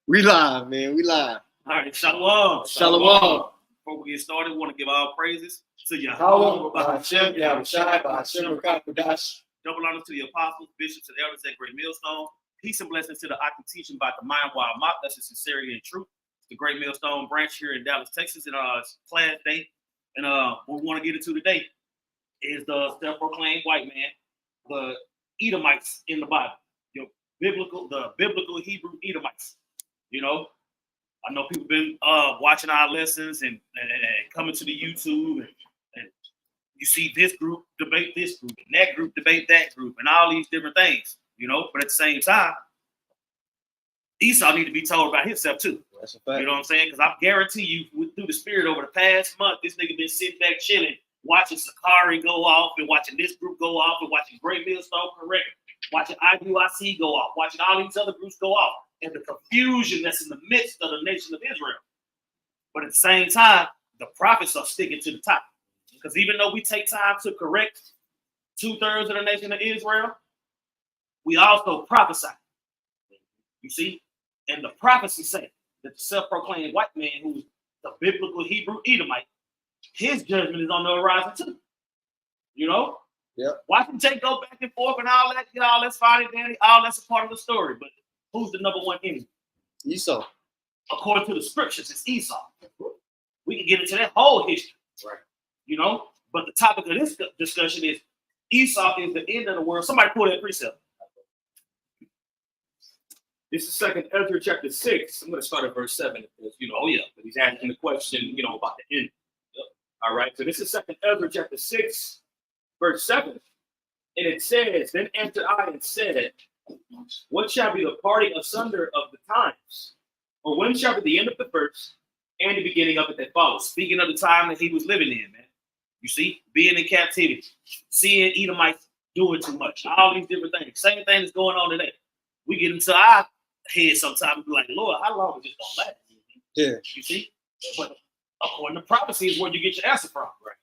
We live, man. We live. All right, shalom. Shalom. Before we get started, we want to give all praises to Double Yahweh, honor to the apostles, bishops, and elders at Great Millstone. Peace and blessings to the Aki teaching by the Mind Wild Mock. That's the sincerity and truth. The Great Millstone branch here in Dallas, Texas, and class day. And what we want to get into today is the self-proclaimed white man, the Edomites in the Bible, the biblical Hebrew Edomites. You know, I know people been watching our lessons and coming to the YouTube and you see this group debate this group and that group debate that group and all these different things, you know, but at the same time, Esau need to be told about himself too. That's a fact. You know what I'm saying? Because I guarantee you, through the spirit over the past month, this nigga been sitting back chilling, watching Sakari go off and watching this group go off and watching Great Millstone correct, watching IUIC go off, watching all these other groups go off, and the confusion that's in the midst of the nation of Israel. But at the same time, the prophets are sticking to the top. Because even though we take time to correct 2/3 of the nation of Israel, we also prophesy. You see? And the prophecy say that the self-proclaimed white man, who's the biblical Hebrew Edomite, his judgment is on the horizon too. You know? Yeah. Watching Jake go back and forth and all that, you know, that's fine and dandy, all that's a part of the story. But who's the number one enemy? Esau. According to the scriptures, it's Esau. We can get into that whole history. Right. You know? But the topic of this discussion is Esau is the end of the world. Somebody pull that precept. This is 2nd Ezra chapter 6. I'm going to start at verse 7. Because, you know, Oh, yeah. but he's asking the question, you know, about the end. All right. So this is 2nd Ezra chapter 6, verse 7. And it says, Then answered I and said, What shall be the parting asunder of the times? Or when shall be the end of the first and the beginning of it that follows? Speaking of the time that he was living in, man. You see, being in captivity, seeing Edomites doing too much, all these different things. Same thing is going on today. We get into our head sometimes and be like, Lord, how long is this going to last? Yeah. You see? But according to prophecy is where you get your answer from. Right?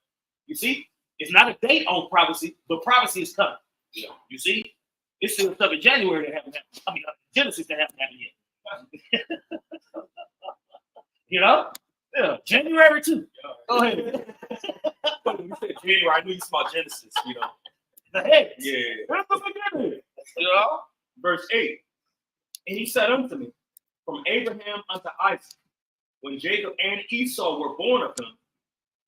You see? It's not a date on prophecy, but prophecy is coming. Yeah. You see? It's still stuff in January that haven't happened. I mean, Genesis that haven't happened yet. You know? Yeah, January too. Go ahead. When you said January, I knew you about Genesis, you know. The head. Yeah. That's the beginning. You know? Verse 8. And he said unto me, From Abraham unto Isaac, when Jacob and Esau were born of him,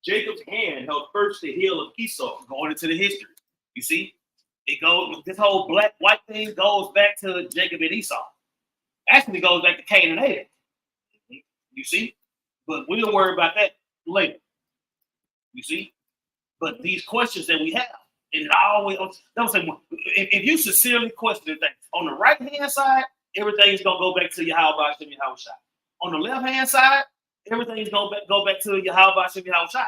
Jacob's hand held first the heel of Esau. Going into the history. You see? It goes, this whole black-white thing goes back to Jacob and Esau. Actually goes back to Cain and Abel. You see? But we don't worry about that later. You see? But these questions that we have, and it always, don't say, if you sincerely question things, on the right-hand side, everything is going to go back to Yahweh Shem Yahweh Shai. On the left-hand side, everything is going to go back to Yahweh Shem Yahweh Shai.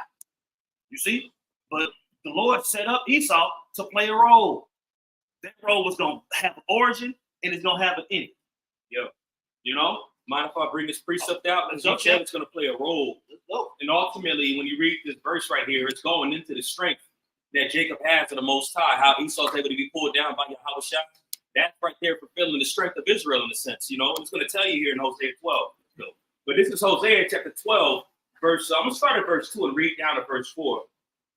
You see? But the Lord set up Esau to play a role. That role was going to have an origin, and it's going to have an end. Yeah. You know? Mind if I bring this precept out? Because each Okay. it's going to play a role. And ultimately, when you read this verse right here, it's going into the strength that Jacob has of the Most High, how Esau's able to be pulled down by Yahweh Shai. That's right there fulfilling the strength of Israel in a sense, you know. It's going to tell you here in Hosea 12. But this is Hosea chapter 12, verse. I'm going to start at verse 2 and read down to verse 4.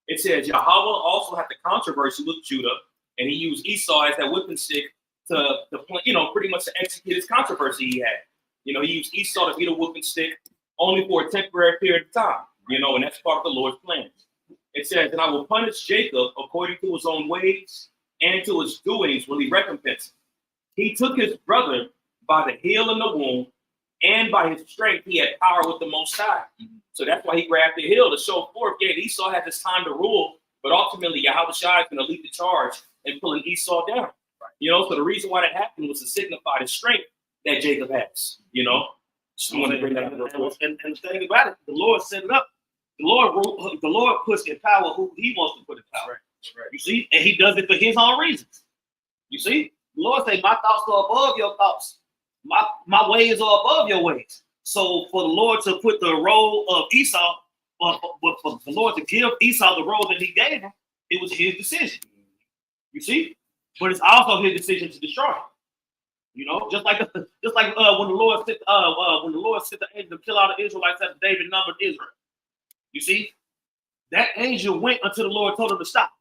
It says, Yahweh also had the controversy with Judah, and he used Esau as that whipping stick to you know, pretty much to execute his controversy he had. You know, he used Esau to be the whooping stick only for a temporary period of time, you know, and that's part of the Lord's plan. It says, And I will punish Jacob according to his own ways, and to his doings will he recompense him. He took his brother by the heel and the womb, and by his strength he had power with the Most High. So that's why he grabbed the heel to show forth, yeah, Esau had this time to rule, but ultimately Yahweh Shai is going to lead the charge and pulling Esau down. You know, so the reason why that happened was to signify the strength that Jacob has, you know. Just want to bring that up. And the thing about it, the Lord set it up. The Lord puts in power who he wants to put in power. Right. You see? And he does it for his own reasons. You see? The Lord say, my thoughts are above your thoughts. My ways are above your ways. So for the Lord to put the role of Esau, but for the Lord to give Esau the role that he gave him, it was his decision. You see? But it's also his decision to destroy him. You know, just like when the Lord sent the angel to kill all the Israelites after David numbered Israel. You see, that angel went until the Lord told him to stop.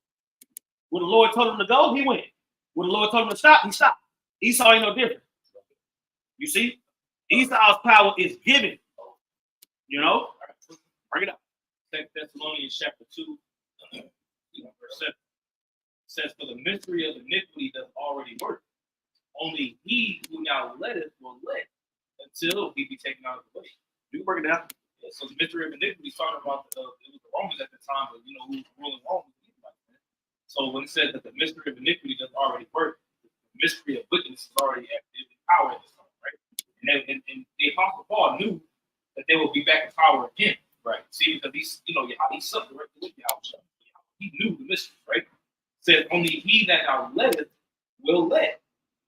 When the Lord told him to go, he went. When the Lord told him to stop, he stopped. Esau ain't no different. You see, Esau's power is given. You know, bring it up. 2 Thessalonians chapter 2, verse 7 says, "For the mystery of iniquity does already work. Only he who now letteth will let until he be taken out of the way." You can break it down. Yeah, so the mystery of iniquity is talking about it was the Romans at the time, but you know who was ruling Rome. So when it says that the mystery of iniquity does already work, the mystery of wickedness is already active in power at this time, right? And the Apostle Paul knew that they will be back in power again, right? See, because he suffered right with Yahweh. He knew the mystery, right? Said only he that thou letteth will let.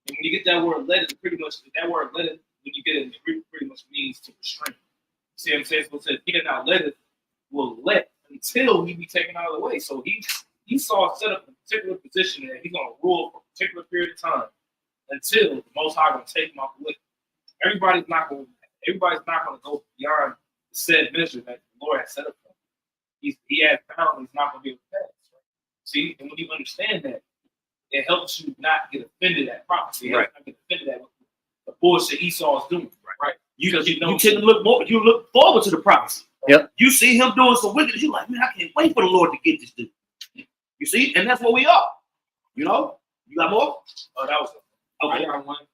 And when you get that word let, it pretty much that word let it, when you get it, it pretty much means to restrain. See what I'm saying? So it says he that thou letteth will let until he be taken out of the way. So he saw set up a particular position that he's gonna rule for a particular period of time until the Most High gonna take him off the way. Everybody's not gonna go beyond the said measure that the Lord has set up for him. He has found he's not gonna be able to pass. Right? See, and when you understand that, it helps you not get offended at prophecy. Right. Not get offended at what the bullshit Esau is doing. Right. You tend to look forward to the prophecy. Yep. You see him doing some wickedness, you're like, man, I can't wait for the Lord to get this dude. You see, and that's what we are. You know, you got more? Oh, that was I got one.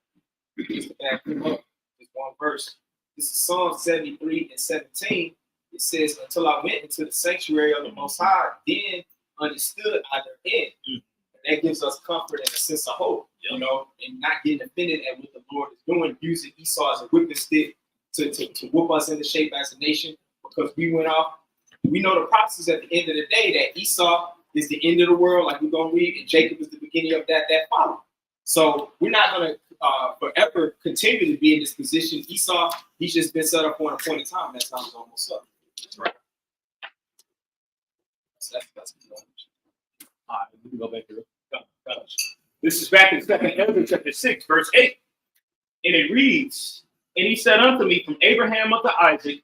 Just to back him up. Just one verse. This is Psalm 73 and 17. It says, "Until I went into the sanctuary of the Most High, then understood I their end." And that gives us comfort and a sense of hope, you know, and not getting offended at what the Lord is doing, using Esau as a whipping stick to whoop us into shape as a nation, because we went off. We know the prophecies at the end of the day that Esau is the end of the world, like we're going to read, and Jacob is the beginning of that follow. So we're not going to forever continue to be in this position. Esau, he's just been set up for an appointed time. That time is almost up. That's right. That's all right, we can go back to it. This is back in 2 Ezra chapter 6, verse 8. And it reads, "And he said unto me, from Abraham unto Isaac,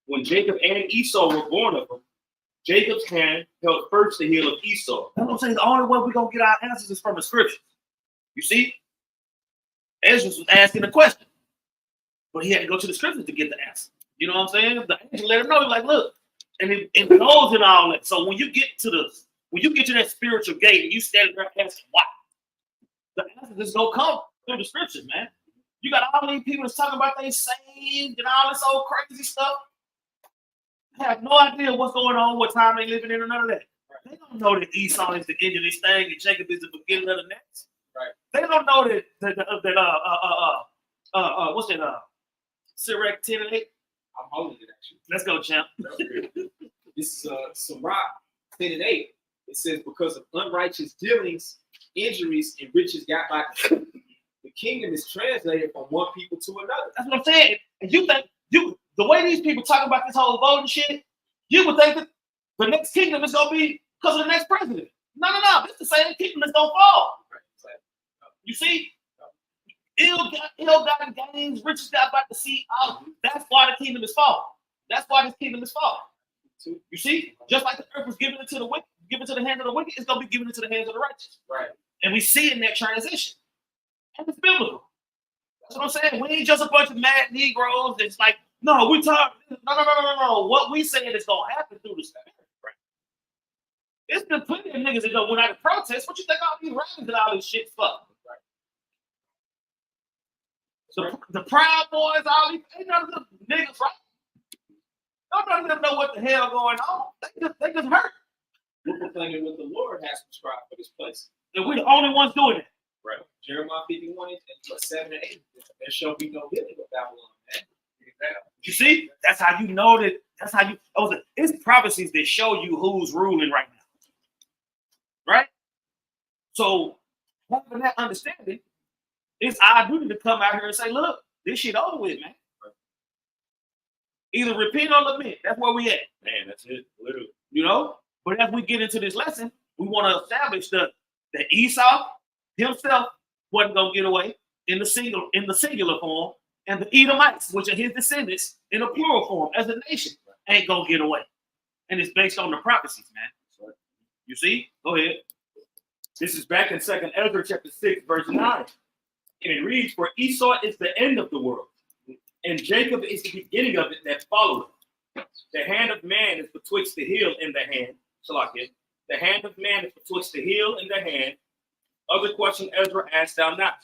when Jacob and Esau were born of him, Jacob's hand held first the heel of Esau." That's what I'm saying. The only way we're going to get our answers is from the scriptures. You see? Ezra was asking a question, but he had to go to the scriptures to get the answer. You know what I'm saying? The angel let him know, like, look, and it knows in all that. So when you get to that spiritual gate and you stand there asking why, the answer is gonna come through the scriptures, man. You got all these people that's talking about they saved and all this old crazy stuff. They have no idea what's going on, what time they living in, or none of that. They don't know that Esau is the end of this thing and Jacob is the beginning of the next. right. They don't know that what's that? Sirach 10 and 8. I'm holding it actually. Let's go, champ. This is Sirach 10 and 8. It says, "Because of unrighteous dealings, injuries, and riches got by the kingdom is translated from one people to another." That's what I'm saying. And you think the way these people talk about this whole voting shit, you would think that the next kingdom is gonna be because of the next president. No. It's the same kingdom that's gonna fall. You see? Ill-gotten gains, riches got by the sea. That's why the kingdom is falling. That's why this kingdom is falling. You see? Just like the earth was given into the wicked, given to the hands of the wicked, it's gonna be given into the hands of the righteous. Right. And we see in that transition. And it's biblical. That's what I'm saying. We ain't just a bunch of mad Negroes that's like, no, we talk. No. What we saying is gonna happen through the spirit. Right. It's been plenty of niggas that don't went out to protest. What you think all these rallies and all this shit for? The Proud Boys, all these, ain't none of them niggas, right? None of them know what the hell going on. They just hurt. We're proclaiming what the Lord has prescribed for this place. And we're the only ones doing it. Right. Jeremiah 51 and 7 and 8. There shall be no healing of Babylon, man. You see? That's how you know that. That's how you. It's prophecies that show you who's ruling right now. Right? So, having that understanding, it's our duty to come out here and say, look, this shit over with, man. Either repent or lament. That's where we at. Man, that's it. Literally. You know? But as we get into this lesson, we want to establish that Esau himself wasn't going to get away. in the singular form, and the Edomites, which are his descendants, in a plural form as a nation, ain't gonna get away. And it's based on the prophecies, man. You see? Go ahead. This is back in 2nd Ezra chapter 6, verse 9. And it reads, for Esau is the end of the world, and Jacob is the beginning of it that followeth. The hand of man is betwixt the heel and the hand. Salakia. The hand of man is betwixt the heel and the hand. Other question Ezra asked thou not.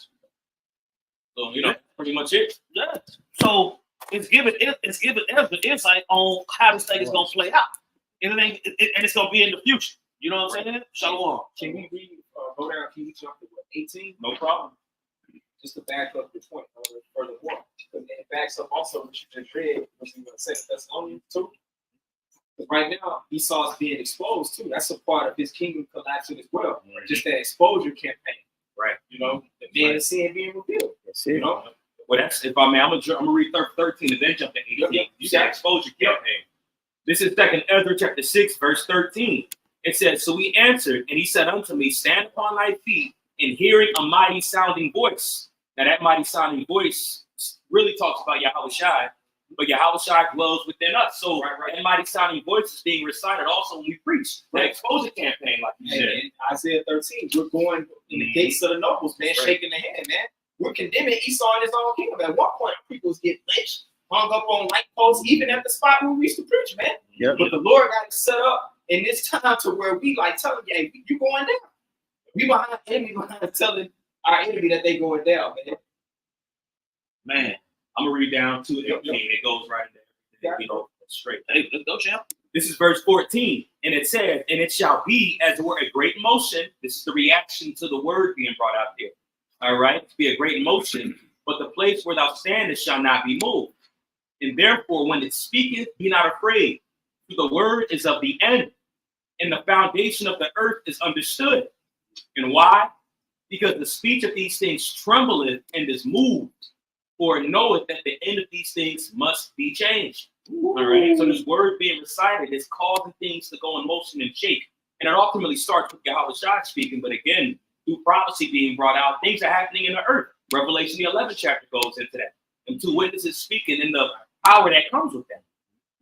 So, you know, that's pretty much it. Yeah. So it's giving Ezra insight on how this thing is gonna play out. And it's gonna be in the future. You know what I'm saying? Shalom. Can we read, go down, can we jump to 18? No problem. Just to back up the point furthermore. Because it backs up also what you just read, which you going to say, Thessalonians 2. Because right now, Esau's being exposed too. That's a part of his kingdom collapsing as well. Right. Just that exposure campaign. Right. You know, the man of sin being revealed. That's You it. know? Well, that's, if I may, I'm gonna read 13 and then jump to 18. Yep. You got exposure campaign. This is 2nd Ezra chapter 6, verse 13. It says, so he answered, and he said unto me, stand upon thy feet, and hearing a mighty sounding voice. Now that mighty sounding voice really talks about Yahushua, but Yahushua dwells within us. So that mighty sounding voice is being recited also when we preach. The exposure campaign, like you said. In Isaiah 13, we're going in the gates of the nobles, man, shaking the hand, man. We're condemning Esau and his own kingdom. At one point, people get lynched, hung up on light posts, even at the spot where we used to preach, man. Yep. But the Lord got it set up in this time to where we like telling you, hey, you going down. We behind the enemy, behind telling our enemy that they going down, man. Man, I'm gonna read down to 18. It goes right in there. You know, straight. Hey, let's go, champ. This is verse 14, and it says, and it shall be as it were a great motion. This is the reaction to the word being brought out there. All right, to be a great motion, but the place where thou standest shall not be moved. And therefore, when it speaketh, be not afraid. For the word is of the end, and the foundation of the earth is understood. And why? Because the speech of these things trembleth and is moved, for it knoweth that the end of these things must be changed. All right. So this word being recited is causing things to go in motion and shake. And it ultimately starts with Yahushua speaking, but again, through prophecy being brought out, things are happening in the earth. Revelation, the 11th chapter goes into that. And two witnesses speaking in the power that comes with that.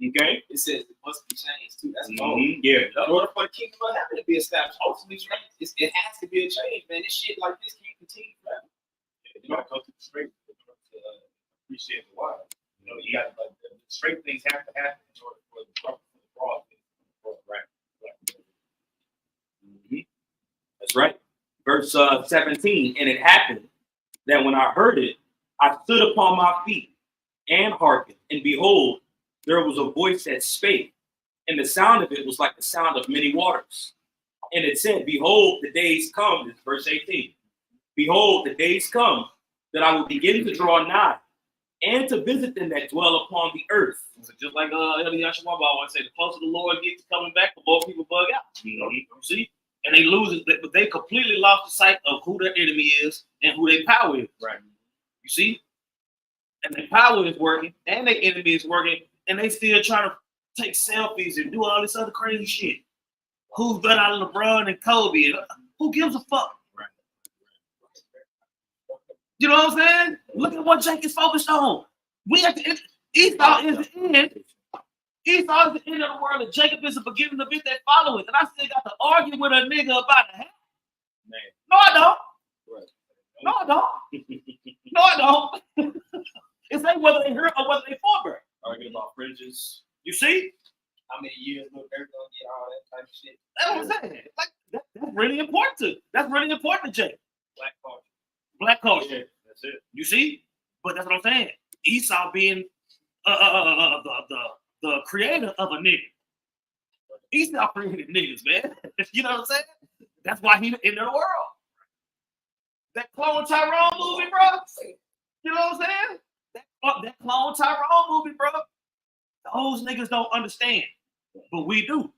Okay? It says it must be changed too. That's bold. Yeah. In order for the kingdom of heaven to be established, hopefully it has to be a change, man. This shit like this can't continue forever. You know, go to the straight to appreciate the water. You know, you got like the straight things have to happen in order for the broad things to go right. That's right. Verse 17, and it happened that when I heard it, I stood upon my feet and hearkened, and behold, there was a voice that spake, and the sound of it was like the sound of many waters. And it said, behold, the days come, this is verse 18, behold, the days come that I will begin to draw nigh, and to visit them that dwell upon the earth. So just like Yahshua always say, the closer the Lord gets coming back, the more people bug out. You see? And they lose it, but they completely lost the sight of who their enemy is and who their power is. Right. You see? And their power is working, and their enemy is working, and they still trying to take selfies and do all this other crazy shit. Who's better than LeBron and Kobe? Who gives a fuck? Right. You know what I'm saying? Look at what Jake is focused on. We at the end. Esau is the end. Esau is the end of the world, and Jacob is the beginning of it that follow it. And I still got to argue with a nigga about a hat. Man. No, I don't. Right. No, I don't. No, I don't. It's like whether they hurt or whether they forbear. Arguing about fringes. You see? How many years will they're gonna get all that type of shit? That's what I'm saying. Like, that's really important to. That's really important to Jake. Black culture. Black culture. Yeah, that's it. You see? But that's what I'm saying. Esau being the creator of a nigga. Esau created niggas, man. You know what I'm saying? That's why he in the world. That Clone Tyrone movie, bro. You know what I'm saying? That Clone Tyrone movie, bro. Those niggas don't understand, but we do.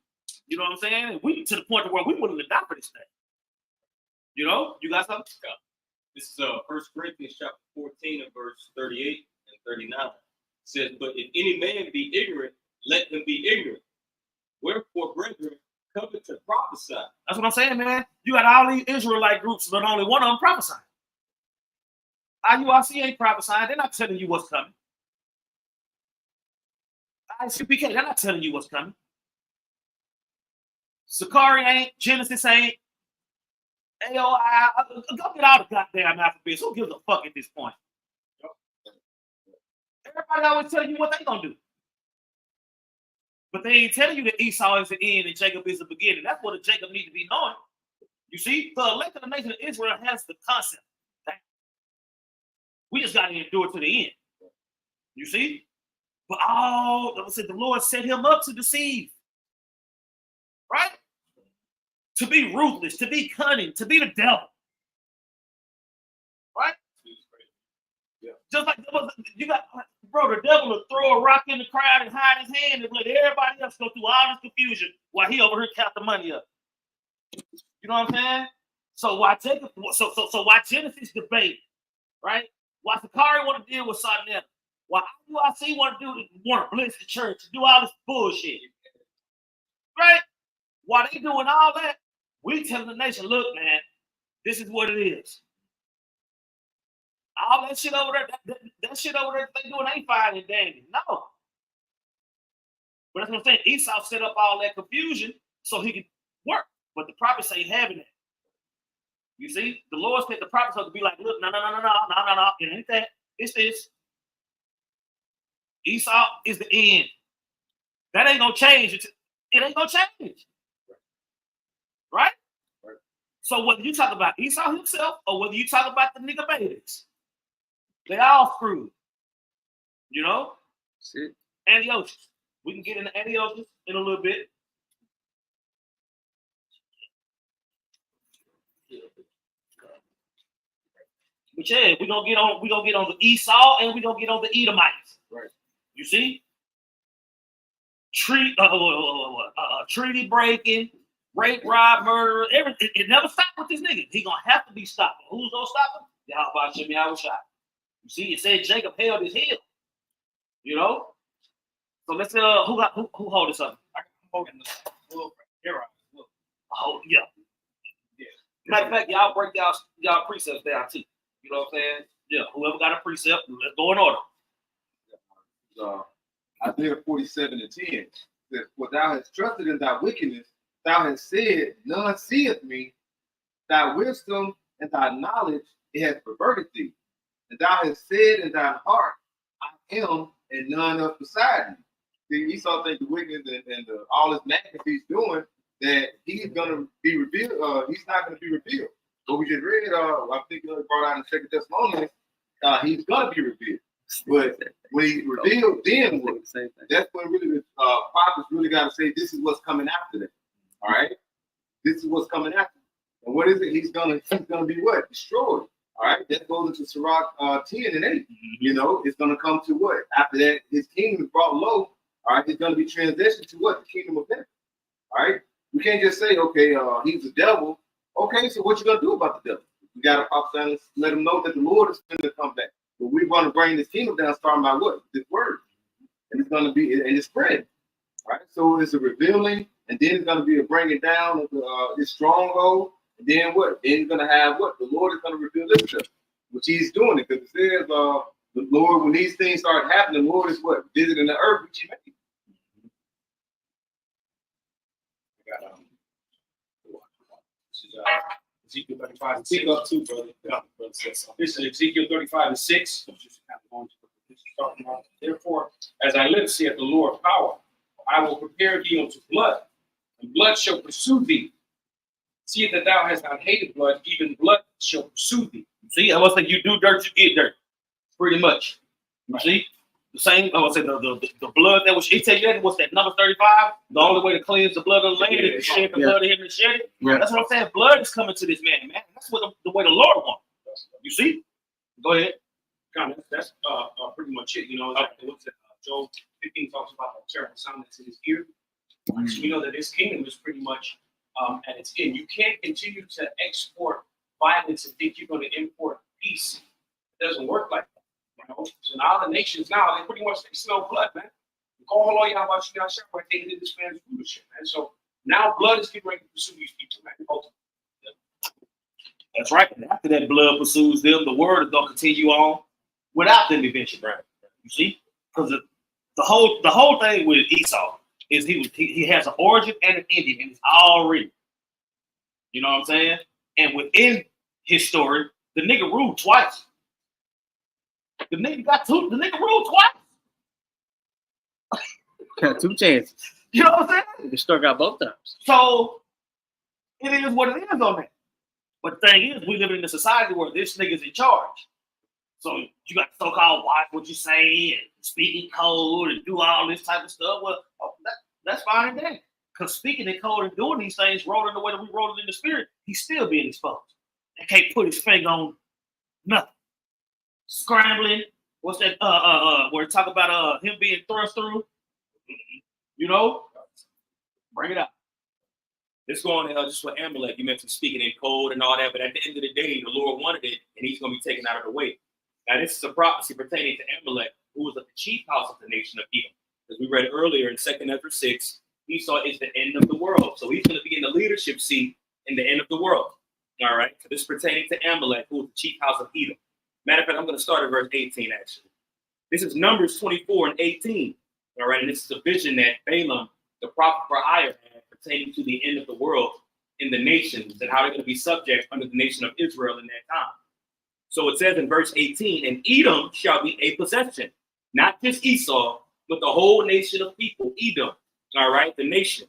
You know what I'm saying? And we to the point where we willing to die for this thing. You know? You got something? Yeah. This is 1 Corinthians chapter 14 and verse 38 and 39. It says, but if any man be ignorant, let him be ignorant. Wherefore, brethren, covet to prophesy. That's what I'm saying, man. You got all these Israelite groups, but only one of them prophesying. IUIC ain't prophesying. They're not telling you what's coming. ICPK, they're not telling you what's coming. Sakari ain't. Genesis ain't. AOI. Go get all the goddamn alphabets. Who gives a fuck at this point? Everybody always telling you what they gonna do. But they ain't telling you that Esau is the end and Jacob is the beginning. That's what a Jacob needs to be knowing. You see, the elect of the nation of Israel has the concept. We just got to endure to the end. You see? But the Lord set him up to deceive. Right? To be ruthless, to be cunning, to be the devil. Right? Yeah. Just like you got, bro, the devil will throw a rock in the crowd and hide his hand and let everybody else go through all this confusion while he over here count the money up. You know what I'm saying? So why Jacob? So why Genesis debate, right? Why Sakari want to deal with Sarnetta? Why IUIC want to blitz the church, do all this bullshit, right? While they doing all that, we telling the nation, look, man, this is what it is. All that shit over there, that shit over there they doing ain't fine and dandy. No. But that's what I'm saying. Esau set up all that confusion so he could work. But the prophets ain't having it. You see, the Lord said the prophets have to be like, look, no. It ain't that. It's this. Esau is the end. That ain't gonna change. It ain't gonna change. Right? So whether you talk about Esau himself or whether you talk about the nigga babies, they all screwed. You know? Antiochus. We can get into Antiochus in a little bit. But yeah, we're gonna get on the Esau and we're gonna get on the Edomites. Right. You see? Treaty breaking, rape, rob, murder, everything. It never stopped with this nigga. He gonna have to be stopped. Who's gonna stop him? Yahweh Shimmy Shot. You see, it said Jacob held his heel. You know? So let's who hold this up? I'm holding the wolf right here. Oh yeah. Matter of fact, y'all break y'all precepts down too. You know what I'm saying? Yeah, whoever got a precept, let's go in order. Isaiah 47:10 says, "For thou hast trusted in thy wickedness, thou hast said, none seeth me. Thy wisdom and thy knowledge it hath perverted thee. And thou hast said in thine heart, I am, and none else beside me." See, Esau think the wickedness and all his madness he's doing, that he's gonna be revealed. He's not gonna be revealed. What we just read, I think it brought out in 2 Thessalonians, he's gonna be revealed. But when he revealed, then what? That's when really the prophets really got to say, this is what's coming after that. All right, this is what's coming after. And what is it? He's gonna be what? Destroyed. All right, that goes into Sirach 10 and 8. You know, it's gonna come to what? After that, his kingdom is brought low. All right, it's gonna be transitioned to what? The kingdom of heaven. All right, we can't just say, okay, he's the devil. Okay, so what you gonna do about the devil? We gotta prophesy and let him know that the Lord is going to come back. But we want to bring this kingdom down, starting by what? This word. And it's going to be, and it's spread. Right? So it's a revealing, and then it's going to be a bringing down of this stronghold. And then what? Then it's going to have what? The Lord is going to reveal himself, which he's doing it. Because it says, the Lord, when these things start happening, the Lord is what? Visiting the earth, which he made. Ezekiel 35 Speak up too, brother. This is Ezekiel 35:6. Therefore, as I live, saith the Lord power, I will prepare thee unto blood, and blood shall pursue thee. See that thou hast not hated blood, even blood shall pursue thee. See, I was like, you do dirt, you get dirt. Pretty much. You see? The same, I would say the blood that was, he tell you that, what's that, number 35? The only way to cleanse the blood of the land is to shed the blood of him and shed it. Yeah. That's what I'm saying. Blood is coming to this man. That's what the way the Lord wants. You see? Go ahead. That's pretty much it. You know, like it looks at Job 15 talks about the terrible sound that's in his ear. So we know that his kingdom is pretty much at its end. You can't continue to export violence and think you're going to import peace. It doesn't work like that. You know? So now the nations now, they pretty much smell blood, man. Call all y'all about y'all shit right there in this man's rulership, man. So now blood is getting ready to pursue these people, man. That's right. And after that blood pursues them, the word is gonna continue on without them eventually. Right. You see, because the whole thing with Esau is he has an origin and an ending, and it's all written. You know what I'm saying? And within his story, the nigga ruled twice. The nigga ruled twice. Got 2 chances. You know what I'm saying? You struck out both times. So it is what it is on that. But the thing is, we live in a society where this nigga's in charge. So you got the so-called watch what you say and speak in code and do all this type of stuff. Well, that's fine and dandy. Because speaking in code and doing these things, rolling the way that we roll it in the spirit, he's still being exposed. And can't put his finger on nothing. Scrambling. What's that? Where talk about him being thrust through. You know, bring it up. This going just with Amalek. You mentioned speaking in code and all that, but at the end of the day, the Lord wanted it, and He's going to be taken out of the way. Now, this is a prophecy pertaining to Amalek, who was of the chief house of the nation of Edom. As we read earlier in 2 Ezra 6, Esau is the end of the world. So he's going to be in the leadership seat in the end of the world. All right. So this is pertaining to Amalek, who is the chief house of Edom. Matter of fact, I'm going to start at verse 18, actually. This is Numbers 24 and 18. All right. And this is a vision that Balaam, the prophet for Ai, had pertaining to the end of the world in the nations and how they're going to be subject under the nation of Israel in that time. So it says in verse 18, and Edom shall be a possession, not just Esau, but the whole nation of people, Edom. All right, the nation.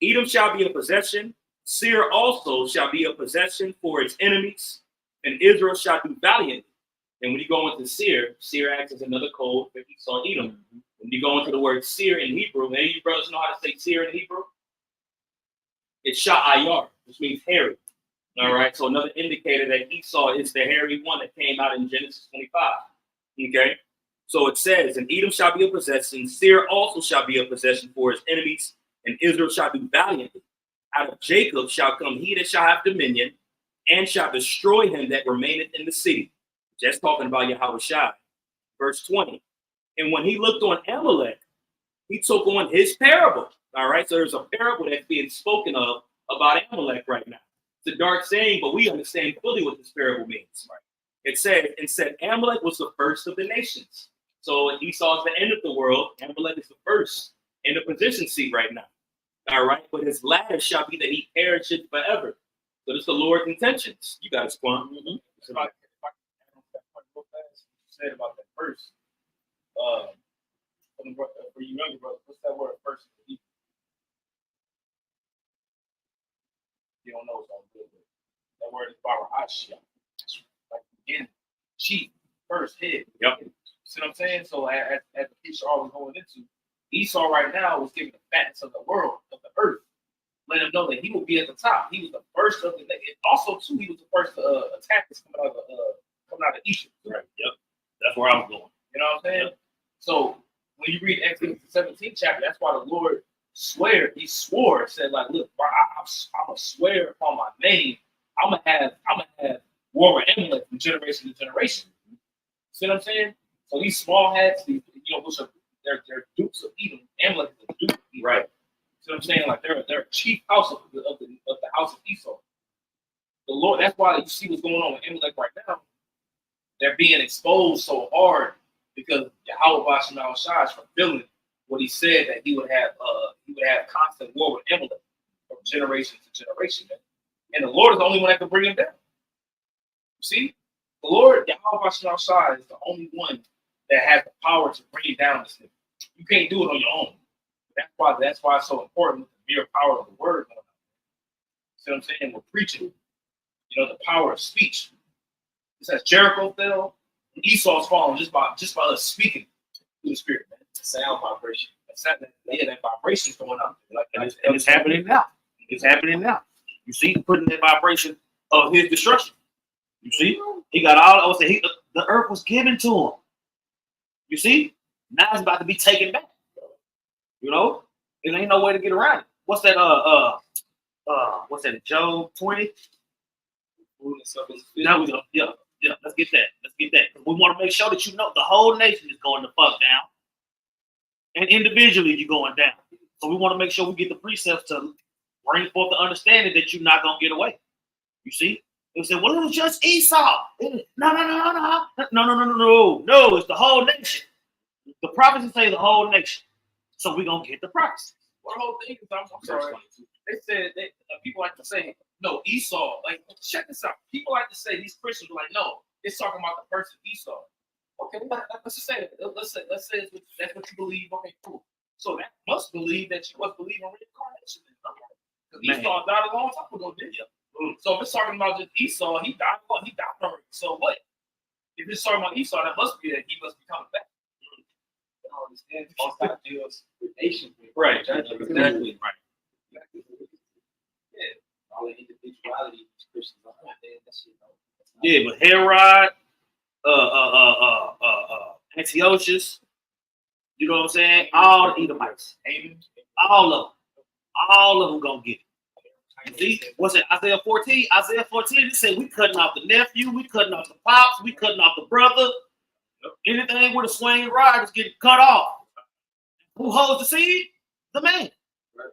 Edom shall be a possession. Seir also shall be a possession for its enemies, and Israel shall do valiantly. And when you go into Seir, Seir acts as another code for Esau, Edom. When you go into the word Seir in Hebrew, any of you brothers know how to say Seir in Hebrew? It's Sha'ayar, which means hairy. All right, so another indicator that Esau is the hairy one that came out in Genesis 25. Okay, so it says, and Edom shall be a possession, Seir also shall be a possession for his enemies, and Israel shall do valiantly. Out of Jacob shall come he that shall have dominion, and shall destroy him that remaineth in the city. Just talking about Yahushua. Verse 20. And when he looked on Amalek, he took on his parable. All right, so there's a parable that's being spoken of about Amalek right now. It's a dark saying, but we understand fully what this parable means. Right? It said Amalek was the first of the nations. So Esau is the end of the world. Amalek is the first in the position seat right now. All right, but his latter shall be that he perisheth forever. So this is the Lord's intentions. You got to squam. If I said about that verse, for you younger brothers, what's that word first? You don't know it's all good. That word is Barashia. Like beginning, chief, first, head. Yep. See what I'm saying? So as the picture always going into, Esau right now was given the fatness of the world, of the earth. Let him know that he will be at the top. He was the first of the nation. Also, too, he was the first to attack this coming out of Egypt. Right. Yep. That's where I was going. You know what I'm saying? Yep. So when you read Exodus 17 chapter, that's why the Lord he swore, said, like, look, I'm gonna swear upon my name, I'm gonna have war with Amalek from generation to generation. See what I'm saying? So these small hats, which are they're dukes of Edom. Amalek is a duke of Edom. Right. See what I'm saying? Like they're a chief house of the house of Esau. The Lord, that's why you see what's going on with Amalek right now. They're being exposed so hard because Yahweh Shai is fulfilling what he said, that he would have constant war with Amalek from generation to generation. And the Lord is the only one that can bring him down. See? The Lord, Yahweh Shai, is the only one that has the power to bring down this nigga. You can't do it on your own. That's why it's so important with the mere power of the word. See what I'm saying? We're preaching, the power of speech. It says Jericho fell, and Esau's fallen just by us speaking through the spirit, man. Sound vibration. That vibration is going on. And it's happening now. It's happening now. You see, putting that vibration of his destruction. You see, he got all. The earth was given to him. You see, now it's about to be taken back. There ain't no way to get around it. What's that? What's that? Job 20. Now we go. Yeah. Let's get that. We want to make sure that the whole nation is going the fuck down, and individually you're going down. So we want to make sure we get the precepts to bring forth the understanding that you're not gonna get away. You see, They said, well, it was just Esau. No. It's the whole nation. The prophecy say the whole nation. So we're going to get the prophecy. What the whole thing is, I'm sorry. They said that people like to say, no, Esau. Like, check this out. People like to say, these Christians are like, no, it's talking about the person Esau. Okay, let's just say it. Let's say that's what you believe. Okay, cool. So that must believe that you must believe in reincarnation. Because Esau died a long time ago, didn't you? So if it's talking about just Esau, he died already. So what? If it's talking about Esau, that must be that he must be coming back. You don't understand? Most God deals with nations. Right. Exactly. Right. Yeah. All the individuality of these Christians are that shit. Yeah, but Herod, Antiochus, you know what I'm saying? All the Edomites, all of them gonna get it. You see, what's it? Isaiah 14. Isaiah 14. They said we cutting off the nephew, we cutting off the pops, we cutting off the brother. Anything with a swinging rod is getting cut off. Who holds the seed? The man. Right.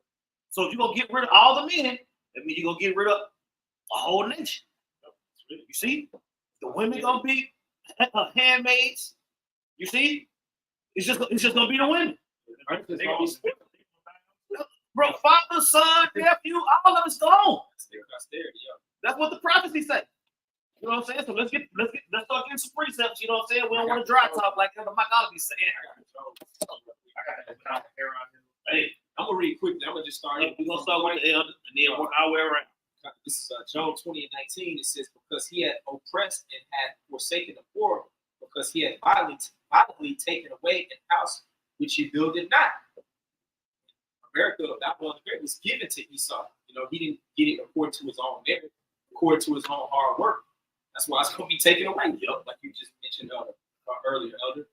So if you're gonna get rid of all the men, that means you're gonna get rid of a whole nation. You see, the women gonna be handmaids. You see, it's just gonna be the women. Bro, father, son, nephew, all of it's gone. That's what the prophecy say. You know what I'm saying? So let's start getting some precepts. You know what I'm saying? We don't want to dry talk like Mike Oliver saying. Hey, I'm gonna read quickly. I'm gonna just start. We're gonna start with the elder and then work our way around. This is Job 20:19. It says, because he had oppressed and had forsaken the poor, because he had violently taken away an house which he builded not. America, Babylon the Great, was given to Esau. You know, he didn't get it according to his own merit, according to his own hard work. That's why it's going to be taken away, like you just mentioned earlier, Elder.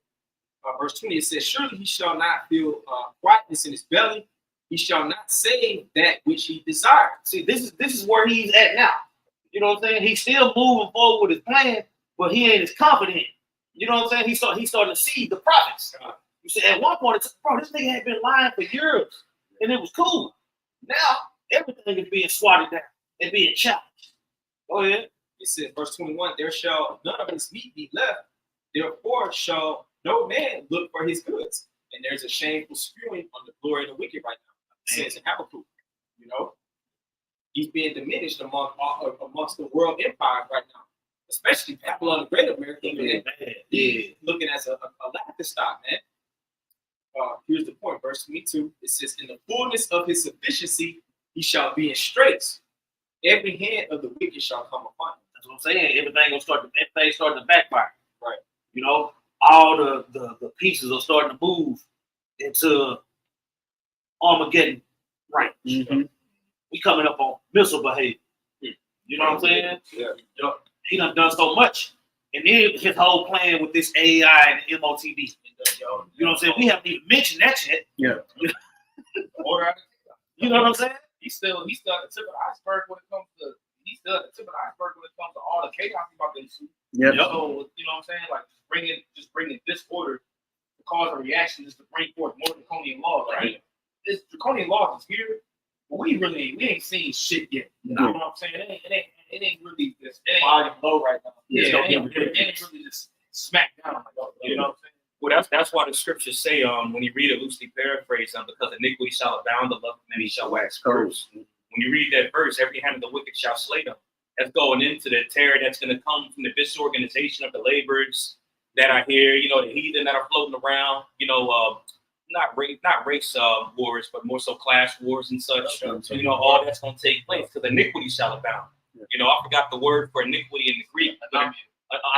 Verse 20, it says, surely he shall not feel quietness in his belly. He shall not save that which he desired. See, this is where he's at now. You know what I'm saying? He's still moving forward with his plan, but he ain't as confident. You know what I'm saying? He's starting to see the prophets. You see, at one point, bro, this nigga had been lying for years, and it was cool. Now, everything is being swatted down and being challenged. Go ahead. It says, verse 21, there shall none of his meat be left. Therefore shall no man look for his goods. And there's a shameful spewing on the glory of the wicked right now. It says in Habakkuk, you know, he's being diminished amongst the world empire right now, especially Babylon the Great America, man. Yeah, looking as a laughing stock, man. Here's the point, verse 22. It says, in the fullness of his sufficiency, he shall be in straits. Every hand of the wicked shall come upon him. That's what I'm saying. Everything starting to backfire. Right. You know, all the pieces are starting to move into Armageddon. Right. Mm-hmm. We coming up on missile behavior. You know what I'm saying? Yeah. He done so much. And then his whole plan with this AI and MOTD. You know what I'm saying? We haven't even mentioned that yet. Yeah. You know what I'm saying? He's still at the tip of the iceberg when it comes to all the chaos about this. Yeah. So you know what I'm saying? Like just bringing disorder to cause a reaction is to bring forth more draconian laws. Right? This draconian laws is here, but we ain't seen shit yet. You know what I'm saying? It ain't really just low right now. Yeah, it ain't really just smack down. You know what I'm saying? Well, that's why the scriptures say, when you read it loosely paraphrase, because iniquity shall abound, the love of many shall wax cold. When you read that verse, every hand of the wicked shall slay them. That's going into the terror that's going to come from the disorganization of the laborers that are here, you know, the heathen that are floating around, you know, not race wars, but more so class wars and such. So, you know, all that's going to take place because iniquity shall abound. You know, I forgot the word for iniquity in the Greek,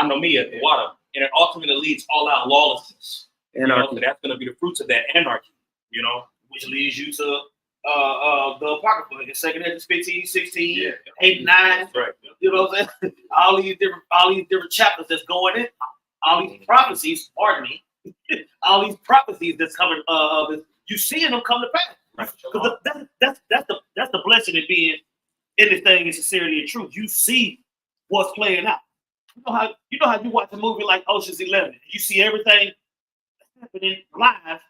anomia, the water, and it ultimately leads all out lawlessness. You know, so that's going to be the fruits of that anarchy, you know, which leads you to the Apocrypha in 2 Corinthians 15, 16, 8, 9. Right. You know what I'm saying? All these different chapters that's going in, all these prophecies, pardon me, all these prophecies that's coming, you seeing them come to pass. Because that's the blessing of being in this thing in sincerity and truth. You see what's playing out. You know how you watch a movie like Ocean's 11. You see everything happening live,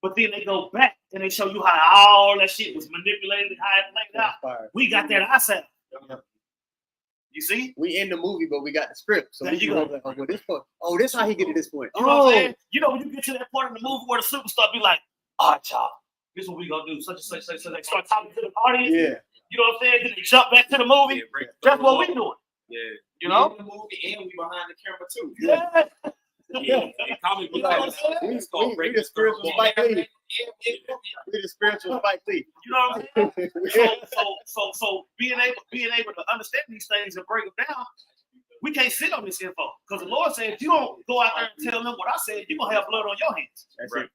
but then they go back and they show you how all that shit was manipulated, how it played out. We got that ourselves. You see? We in the movie, but we got the script. So There we you can go. go, oh, well, this point. Oh, this how he get to this point. You know what I'm Oh, saying? You know, when you get to that point in the movie where the superstar be like, all right, y'all, this is what we gonna do. Such and such, such. So they start talking to the audience. yeah. You know what I'm saying? Then they jump back to the movie. That's what we doing. Yeah. You know? in the movie and we behind the camera too. Yeah. Yeah. Comic book. You know what I'm saying? We the spiritual Spike Lee. We the spiritual Spike Lee. You know what I'm saying? So being able to understand these things and break them down, we can't sit on this info because the Lord said if you don't go out there and tell them what I said, you're gonna have blood on your hands. That's Right. it.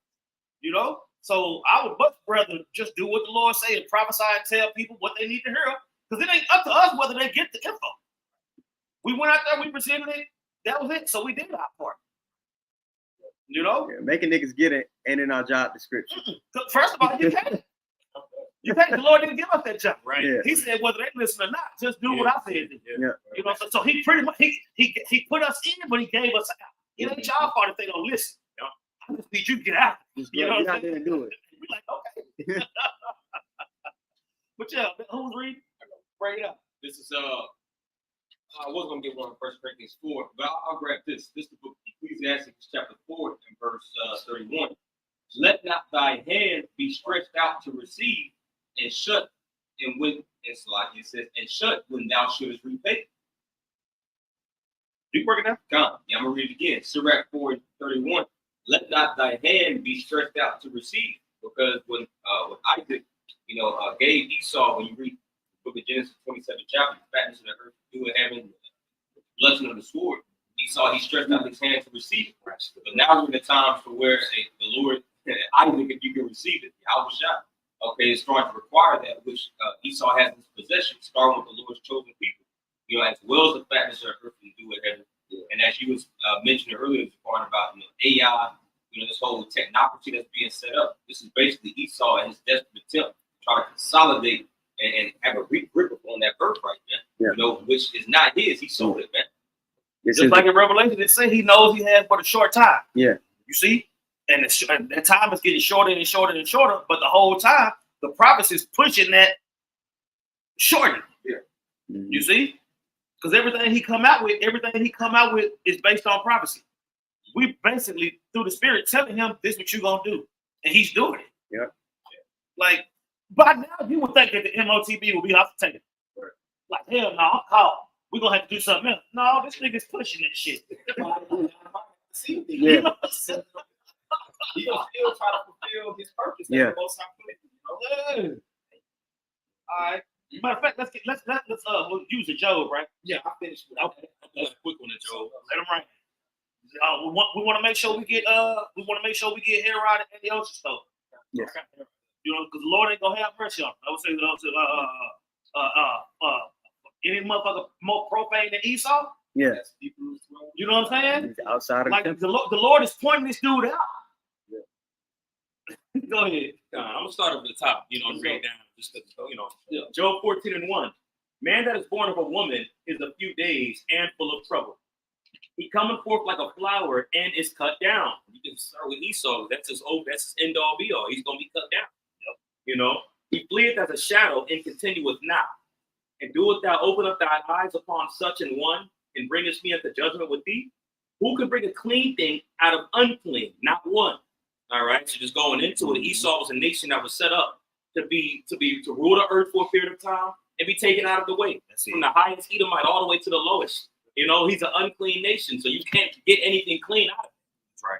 You know? So I would much rather just do what the Lord say and prophesy and tell people what they need to hear. Because it ain't up to us whether they get the info. We went out there, we presented it, that was it. So we did our part. You know? Yeah, making niggas get it ain't in our job description. First of all, you can't. You can't. The Lord didn't give us that job. Right. Yeah. He said whether they listen or not, just do what I said. Yeah. You know, so he pretty much he put us in, but he gave us out. It ain't y'all fault if they don't listen. I just need you to get out. Just You go know get what I'm out there and do it. We like, okay. But yeah, who's reading? Bring it up. This is I was gonna get one on 1 Corinthians 4, but I'll grab this. This is the book of Ecclesiastes chapter 4 and verse 31. Let not thy hand be stretched out to receive, and shut, and when it's like it says, and shut when thou shouldest repay. You working now? Come, yeah, I'm gonna read it again. Sirach 4:31. Let not thy hand be stretched out to receive, because when Isaac, gave Esau, when you read the book of Genesis 27 chapter, the fatness of the earth, you were having the blessing of the sword. Esau, he stretched out his hand to receive it. But now we're in the times for where the Lord, Isaac, if you can receive it, okay, it's starting to require that which Esau has in his possession, starting with the Lord's chosen people. As well as the fatness of the earth, you do it heaven. And as you was mentioning earlier, the part about AI, this whole technocracy that's being set up. This is basically Esau and his desperate attempt to try to consolidate and have a grip on that birthright, man. Yeah. Which is not his. He sold it, man. Just like in Revelation, it say he knows he has but a short time. Yeah. You see? And that time is getting shorter and shorter and shorter, but the whole time, the prophecy is pushing that shortening. Yeah. Mm-hmm. You see? Because everything he come out with is based on prophecy. We basically, through the Spirit, telling him this is what you're going to do. And he's doing it. Yeah. Like, by now, you would think that the MOTB will be off the table. Right. Like, hell no, I'm called. We're going to have to do something else. No, this nigga's pushing that shit. Yeah. He gonna still try to fulfill his purpose. Yeah. Most I put, All right. Matter of fact, let's we'll use a Job, right? Yeah, I finished with Okay. That's a quick one, Joe. Let him write. We want to make sure we get Herod and the ocean stove. Yes. Because the Lord ain't gonna have mercy on him. I would say any motherfucker more profane than Esau. Yeah. You know what I'm saying? He's outside of Like the the Lord is pointing this dude out. Yeah. Go ahead. I'm gonna start over the top, and read down just because, Job 14:1. Man that is born of a woman is a few days and full of trouble. He cometh forth like a flower and is cut down. You can start with Esau. That's his end all be all. He's gonna be cut down. He fleeth as a shadow and continueth not. And doest thou open up thine eyes upon such an one, and bringest me into judgment with thee? Who could bring a clean thing out of unclean? Not one. All right. So just going into it, Esau was a nation that was set up to rule the earth for a period of time and be taken out of the way. From the highest Edomite all the way to the lowest. He's an unclean nation, so you can't get anything clean out of it. Right.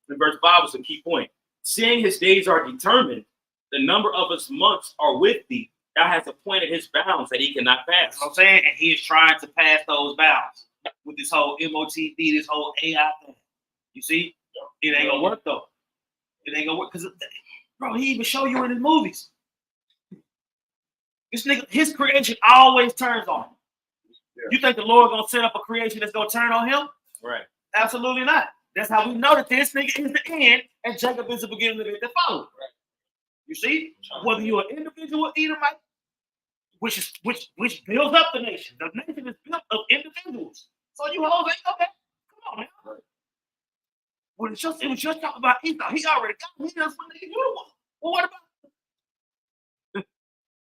And verse 5 was a key point. Seeing his days are determined, the number of his months are with thee. Thou hast appointed his bounds that he cannot pass. You know what I'm saying? And he is trying to pass those bounds with this whole MOTB, this whole AI thing. You see? It ain't gonna work though. It ain't gonna work because, bro, he even show you in his movies. This nigga, his creation always turns on him. Yeah. You think the Lord gonna set up a creation that's gonna turn on him? Right. Absolutely not. That's how we know that this nigga is the end and Jacob is the beginning of it that follows. Right. You see? Whether you're an individual Edomite, which builds up the nation. The nation is built of individuals. So you hold it, okay, come on, man. Right. Well, it was just talking about Esau. He already got me. That's what nigga you want. Well, what about?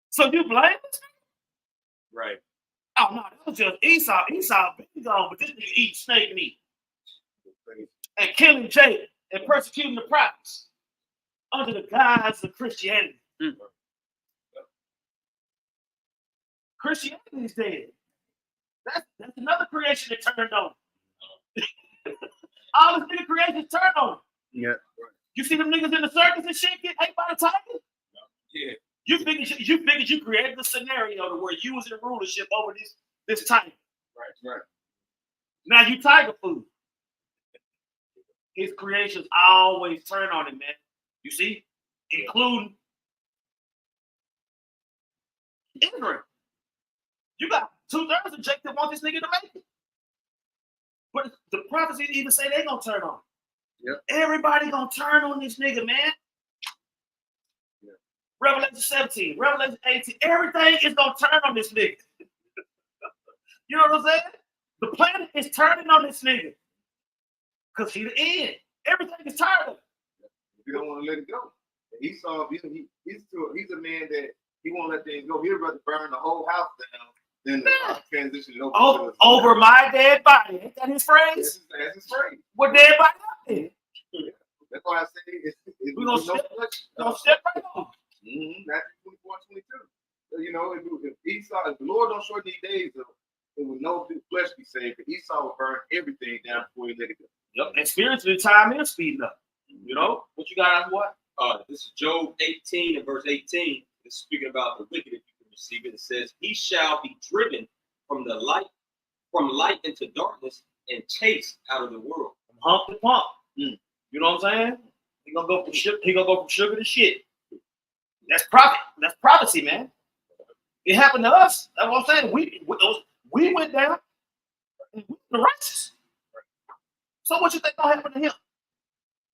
So you blame this nigga? Right. Oh no, that was just Esau. Esau been gone, but this nigga eat snake meat and killing Jacob and persecuting the prophets under the guise of Christianity. Christianity is dead. That's another creation that turned on. All this nigga creation turned on. Yeah. You see them niggas in the circus and shit get ate by the tiger? Yeah. You figured you created a scenario to where you was in rulership over this tiger. Right. Now you tiger food. His creations always turn on him, man. You see? Including Israel. You got 2/3 of Jacob want this nigga to make it. But the prophecies even say they gonna turn on him. Yep. Everybody gonna turn on this nigga, man. Yeah. Revelation 17, Revelation 18, everything is gonna turn on this nigga. You know what I'm saying? The planet is turning on this nigga. Because he's the end. Everything is tired of it. You don't want to let it go. Esau, he's a man that he won't let things go. He'd rather burn the whole house down than transition it over. Over my dead body. Ain't that his phrase? That's his phrase. What dead body up there? That's why I say it's We're going to step right on. Matthew 24:22. You know, if Esau, if the Lord don't shorten these days, it would no flesh be saved. But Esau would burn everything down before he let it go. Yep. And spiritually, time is speeding up. You know? What you got on what? This is Job 18 and verse 18. It's speaking about the wicked if you can receive it. It says, he shall be driven from light into darkness and chased out of the world. From hump to pump. You know what I'm saying? He gonna go from sugar to shit. That's prophet. That's prophecy, man. It happened to us. That's what I'm saying. We went down and we were the righteous. So what you think gonna happen to him?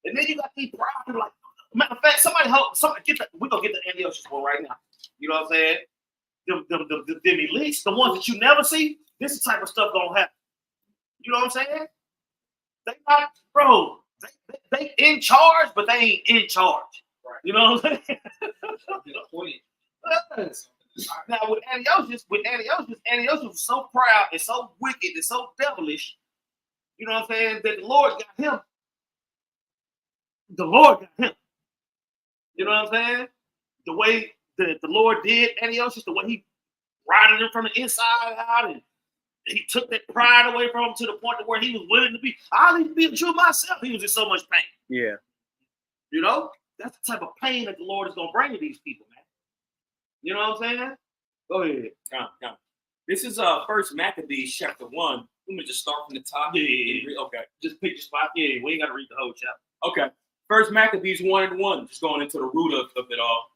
And then you got these proud like, matter of fact, somebody get that. We're gonna get the Antiochus one right now. You know what I'm saying? Them elites, the ones that you never see, this is the type of stuff gonna happen. You know what I'm saying? They not, bro, they in charge, but they ain't in charge. Right. You know what I'm saying? Now with Antiochus was so proud and so wicked and so devilish, you know what I'm saying, that the Lord got him. The Lord got him. You know what I'm saying? The way the Lord did Antiochus, the way he rided him from the inside out, and he took that pride away from him to the point to where he was willing to be, I'll even be true myself. He was in so much pain. Yeah. You know? That's the type of pain that the Lord is going to bring to these people, man. You know what I'm saying? Go ahead. Come. This is First Maccabees chapter 1. Let me just start from the top. Yeah. Okay. Just pick your spot. Yeah, we ain't got to read the whole chapter. Okay. First Maccabees 1:1, just going into the root of it all.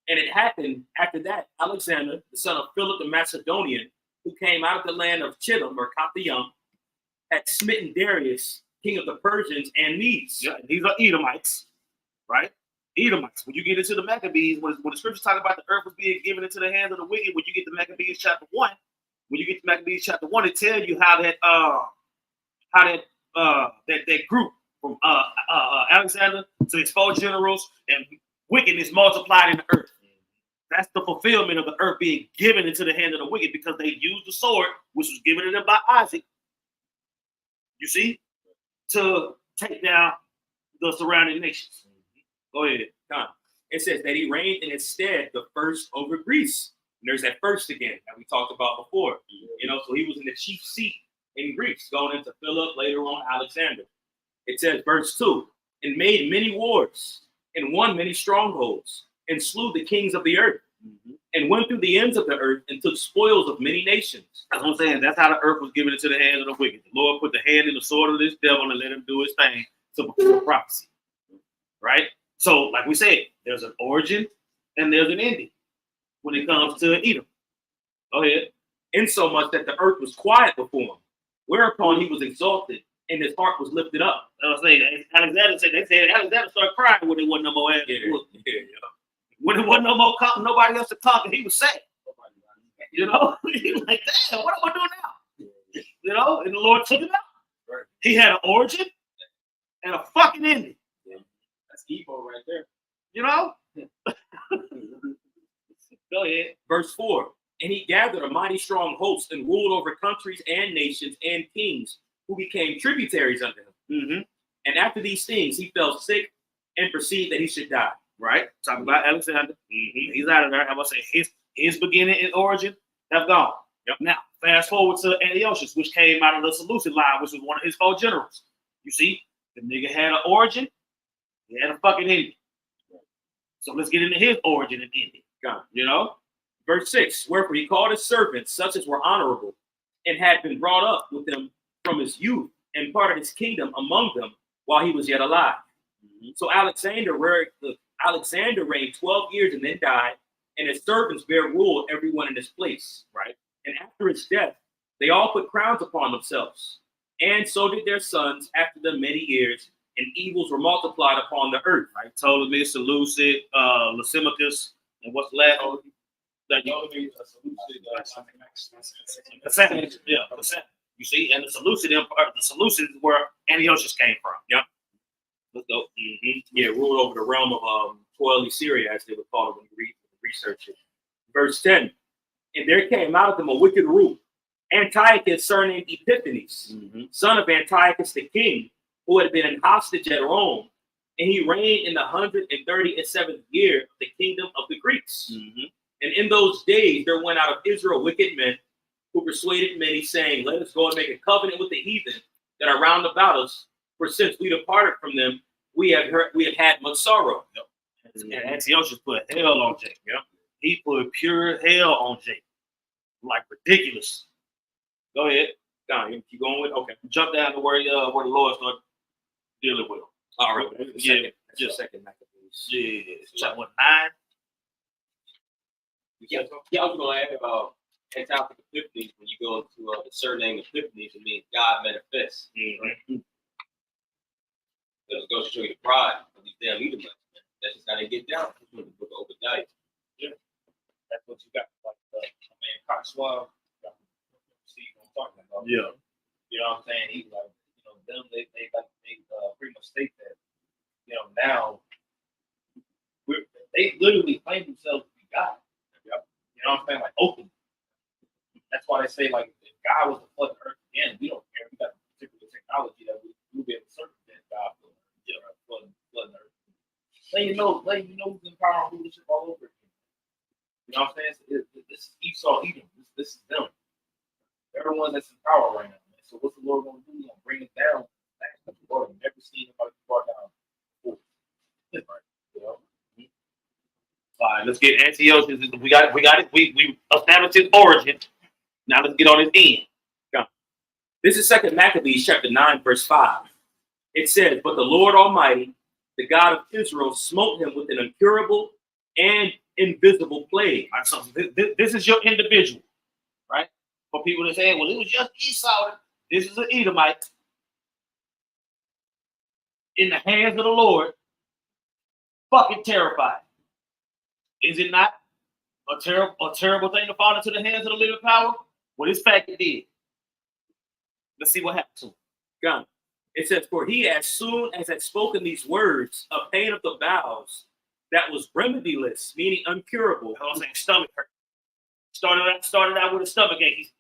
And it happened after that, Alexander, the son of Philip the Macedonian, who came out of the land of Chittim or Caphaim, had smitten Darius, king of the Persians and Medes. Yeah, these are Edomites, right? Edomites. When you get into the Maccabees, when the scriptures talk about the earth was being given into the hands of the wicked, when you get to Maccabees chapter 1, it tells you how that group from Alexander to his 4 generals and wickedness multiplied in the earth. That's the fulfillment of the earth being given into the hand of the wicked because they used the sword, which was given to them by Isaac, you see, to take down the surrounding nations. Go ahead. It says that he reigned in his stead the first over Greece. And there's that first again that we talked about before. You know, so he was in the chief seat in Greece, going into Philip, later on Alexander. It says, verse 2, and made many wars, and won many strongholds, and slew the kings of the earth, and went through the ends of the earth, and took spoils of many nations. That's what I'm saying. That's how the earth was given into the hands of the wicked. The Lord put the hand in the sword of this devil and let him do his thing to fulfill prophecy. Right? So, like we said, there's an origin and there's an ending when it comes to Edom. Go ahead. Insomuch that the earth was quiet before him, whereupon he was exalted, and his heart was lifted up. I was saying, Alexander started crying when there wasn't no more answer. When there wasn't no more nobody else to conquer, he was sad. You know, he was like, damn, what am I doing now? You know, and the Lord took him out. Right. He had an origin and a fucking ending. Yeah. That's evil right there. You know? Go ahead. Verse 4, and And he gathered a mighty strong host and ruled over countries and nations and kings who became tributaries unto him. Mm-hmm. And after these things, he fell sick and perceived that he should die. Right? Talking about Alexander. Mm-hmm. He's out of there. I would say his beginning and origin have gone. Yep. Now, fast forward to Antiochus, which came out of the Seleucid line, which was one of his 4 generals. You see, the nigga had an origin, he had a fucking ending. So let's get into his origin and ending. You know? Verse 6, wherefore he called his servants, such as were honorable, and had been brought up with him from his youth, and parted his kingdom among them while he was yet alive. Mm-hmm. So Alexander reigned 12 years and then died, and his servants bare rule everyone in his place. Right. And after his death, they all put crowns upon themselves, and so did their sons after them many years, and evils were multiplied upon the earth. Right. Ptolemy, Seleucid, Lysimachus, and what's the last one? You see, and the Seleucid Empire, the Seleucid is where Antiochus came from. Yep. Let's go. Mm-hmm. Yeah, ruled over the realm of Toily Syria, as they would call it when you research it. Verse 10, and there came out of them a wicked root, Antiochus, surnamed Epiphanes, son of Antiochus the king, who had been an hostage at Rome, and he reigned in the 137th year of the kingdom of the Greeks. And in those days there went out of Israel wicked men who persuaded many, saying, let us go and make a covenant with the heathen that are round about us, for since we departed from them, we have had much sorrow. And Antiochus put hell on Jacob. He put pure hell on Jacob. Like ridiculous. Go ahead. You keep going with okay. Jump down to where the Lord started dealing with him. All right. Second Maccabees. Yeah. Chapter 9. Yeah, I was going to add about Antiochus Epiphanes. When you go into the surname Epiphanes, it means God manifests. Mm-hmm. It goes to show you the pride of these damn Edomites. That's just how they get down. The book of Obadiah. Yeah, that's what you got. Like man, Coxwell. See what I'm talking about? Yeah. You know what I'm saying? He like, them they pretty much state that, now they literally claim themselves to be God. You know what I'm saying? Like open. That's why they say like if God was to flood the earth again, we don't care. We got a particular technology that we'll be able to circumvent God flooding the earth. Let you know who's in power and leadership all over again. You know what I'm saying? This is Esau Edom. This is them. They're the ones that's in power right now, man. So what's the Lord gonna do? He's gonna bring it down. The Lord have never seen anybody brought down before. Right. All right, let's get Antiochus. We got it. We established his origin. Now let's get on his end. This is 2 Maccabees chapter 9, verse 5. It says, but the Lord Almighty, the God of Israel, smote him with an incurable and invisible plague. All right, so this is your individual, right? For people that say, well, it was just Esau. This is an Edomite in the hands of the Lord. Fucking terrified. Is it not a terrible thing to fall into the hands of the living power? Well, this fact it did. Let's see what happened to him. God. It says, for he, as soon as had spoken these words, a pain of the bowels that was remediless, meaning uncurable. I was saying stomach hurt. Started out with a stomach ache.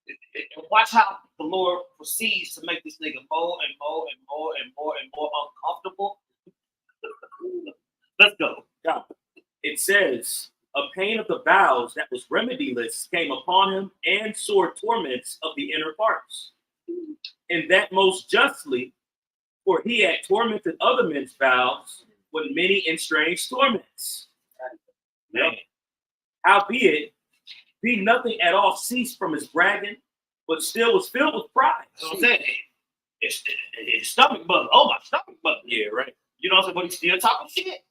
And watch how the Lord proceeds to make this nigga more and more and more and more and more uncomfortable. Let's go. God. It says, a pain of the bowels that was remediless came upon him, and sore torments of the inner parts. And that most justly, for he had tormented other men's bowels with many and strange torments. Man. Howbeit, he nothing at all ceased from his bragging, but still was filled with pride. That's what I'm saying. His stomach bug. Oh, my stomach bug. Yeah, right. You know what I'm saying? But he's still talking shit.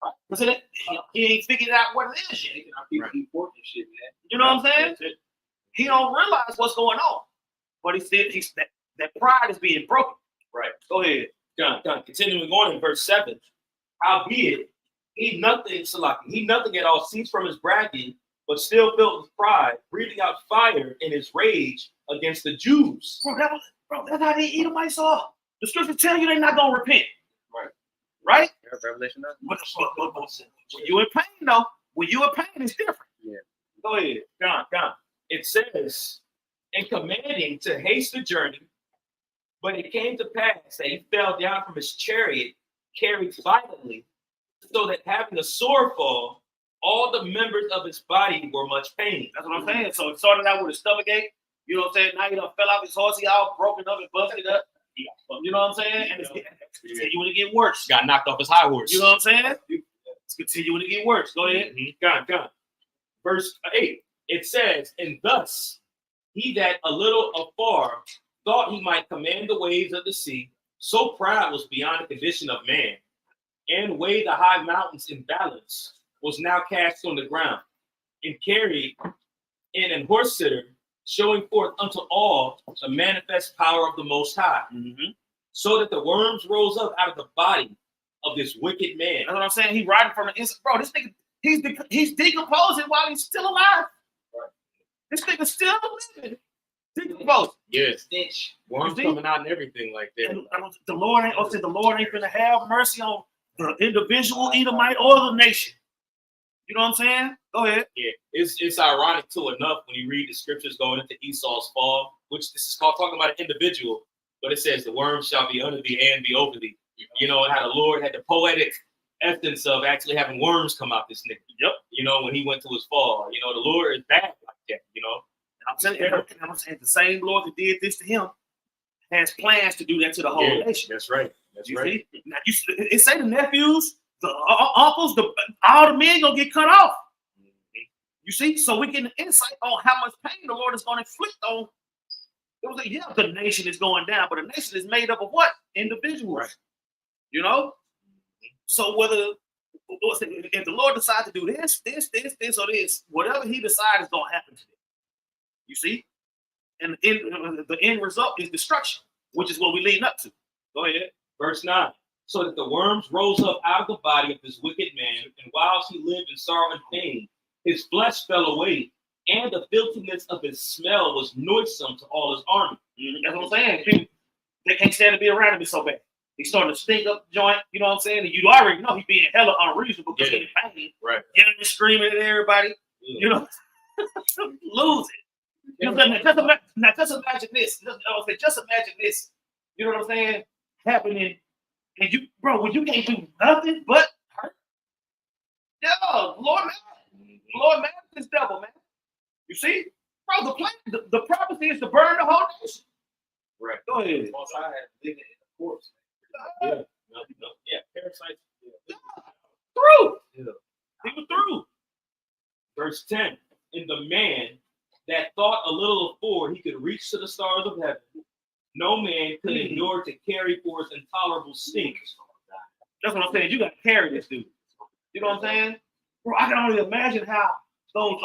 Right. He ain't figured out what it is yet. Right. Shit, man. You know what I'm saying? He don't realize what's going on. But that pride is being broken. Right. Go ahead. Done. Continuing on in verse 7. Howbeit, he nothing at all ceased from his bragging, but still filled with pride, breathing out fire in his rage against the Jews. Bro, that's how they eat them. I saw. The scriptures tell you they're not going to repent. Right. Right? Revelation 9. When you in pain, though, when you in pain, it's different. Yeah. Go ahead. Down. It says, in commanding to haste the journey, but it came to pass that he fell down from his chariot, carried violently, so that having a sore fall, all the members of his body were much pained. That's what I'm saying. So it started out with a stomach ache. You know what I'm saying? Now he done fell off his horse. He all broken up and busted up. You know what I'm saying? And it's continuing to get worse. Got knocked off his high horse. You know what I'm saying? It's continuing to get worse. Go ahead. Gone. Verse 8, it says, and thus he that a little afar thought he might command the waves of the sea, so proud was beyond the condition of man, and weighed the high mountains in balance, was now cast on the ground, and carried in an horse sitter, showing forth unto all the manifest power of the Most High, so that the worms rose up out of the body of this wicked man. That's what I'm saying. He riding from the inside. Bro, this nigga, he's decomposing while he's still alive. Right. This nigga still living. Decomposing. Yes. Worms coming out and everything like that. And the Lord ain't gonna have mercy on the individual Edomite or the nation. You know what I'm saying? Go ahead. Yeah, it's ironic too enough when you read the scriptures going into Esau's fall, which this is called talking about an individual, but it says the worm shall be under thee and be over thee. You know, and how the Lord had the poetic essence of actually having worms come out this nigga. Yep. You know, when he went to his fall. You know, the Lord is bad like that, you know. I'm saying the same Lord that did this to him has plans to do that to the whole nation. That's right. You see? Now, it say the nephews, the uncles, all the men gonna get cut off. You see? So we get an insight on how much pain the Lord is gonna inflict on. It was like, the nation is going down, but a nation is made up of what? Individuals. Right. You know? So if the Lord decides to do this, or this, whatever he decides is going to happen to them. You see? And the end result is destruction, which is what we leading up to. Go ahead. Verse 9. So that the worms rose up out of the body of this wicked man, and whilst he lived in sorrow and pain, his flesh fell away, and the filthiness of his smell was noisome to all his army. That's what I'm saying. People, they can't stand to be around him. It's so bad. He's starting to stink up the joint. You know what I'm saying? And you already know he's being hella unreasonable because he's in pain. Right. Yelling and screaming at everybody. Yeah. You know, lose it. You know, just imagine this. Just imagine this. You know what I'm saying? Happening. And you, bro, when you can't do nothing but hurt. Yo, Lord man, this devil, man. You see? Bro, the plan, the prophecy is to burn the whole nation. Right. Go ahead. I had living in the courts. Parasites. Through. Yeah. He was through. Verse 10. And the man that thought a little afore he could reach to the stars of heaven, no man could endure to carry forth intolerable stink. That's what I'm saying. You got to carry this dude. You know what I'm saying? Bro, I can only imagine how those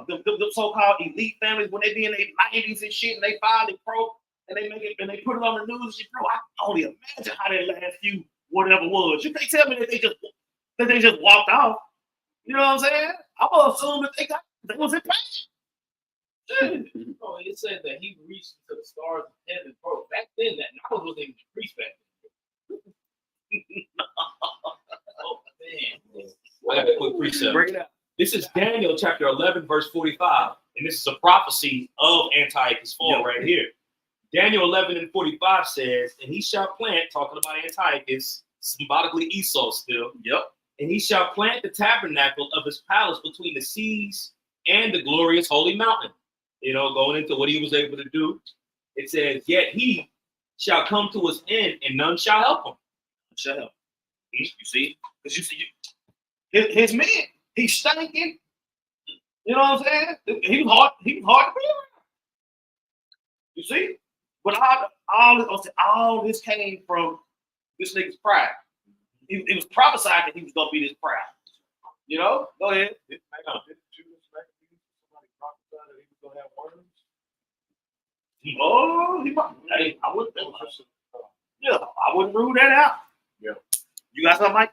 the so-called elite families, when they be in their 90s and shit, and they finally pro, and they make it and they put it on the news and shit, bro, I can only imagine how that last few whatever was. You can't tell me that they just walked off. You know what I'm saying? I'm gonna assume that they was in pain. Oh, it said that he reached to the stars of heaven, bro. Back then, that knowledge wasn't even priest back then. Oh man, I got a quick precept. Break it out. This is Daniel chapter 11, verse 45, and this is a prophecy of Antiochus' fall right here. Daniel 11 and 45 says, and he shall plant, talking about Antiochus, symbolically Esau still. Yep. And he shall plant the tabernacle of his palace between the seas and the glorious holy mountain. You know, going into what he was able to do. It says, yet he shall come to his end, and none shall help him. Shut up. You see? Because you see, his men, he's stinking. You know what I'm saying? He was hard to be around. You see? But all this came from this nigga's pride. It was prophesied that he was gonna be this proud. You know? Go ahead. Oh, he might. Hey, I wouldn't. Yeah, I wouldn't rule that out. Yeah. You got something, Mike?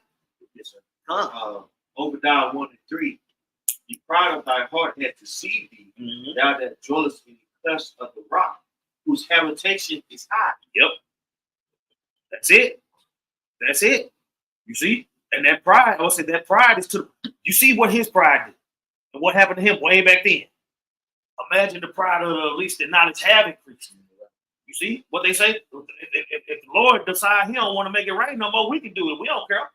Yes, sir. Obadiah 1 and 3. The pride of thy heart hath deceived thee, thou that dwellest in the clefts of the rock, whose habitation is high. Yep. That's it. That's it. You see? And that pride, I said that pride is to, you see what his pride did. And what happened to him way back then? Imagine the pride of at least the knowledge have increased. You see what they say? If the Lord decide he don't want to make it rain no more, we can do it. We don't care.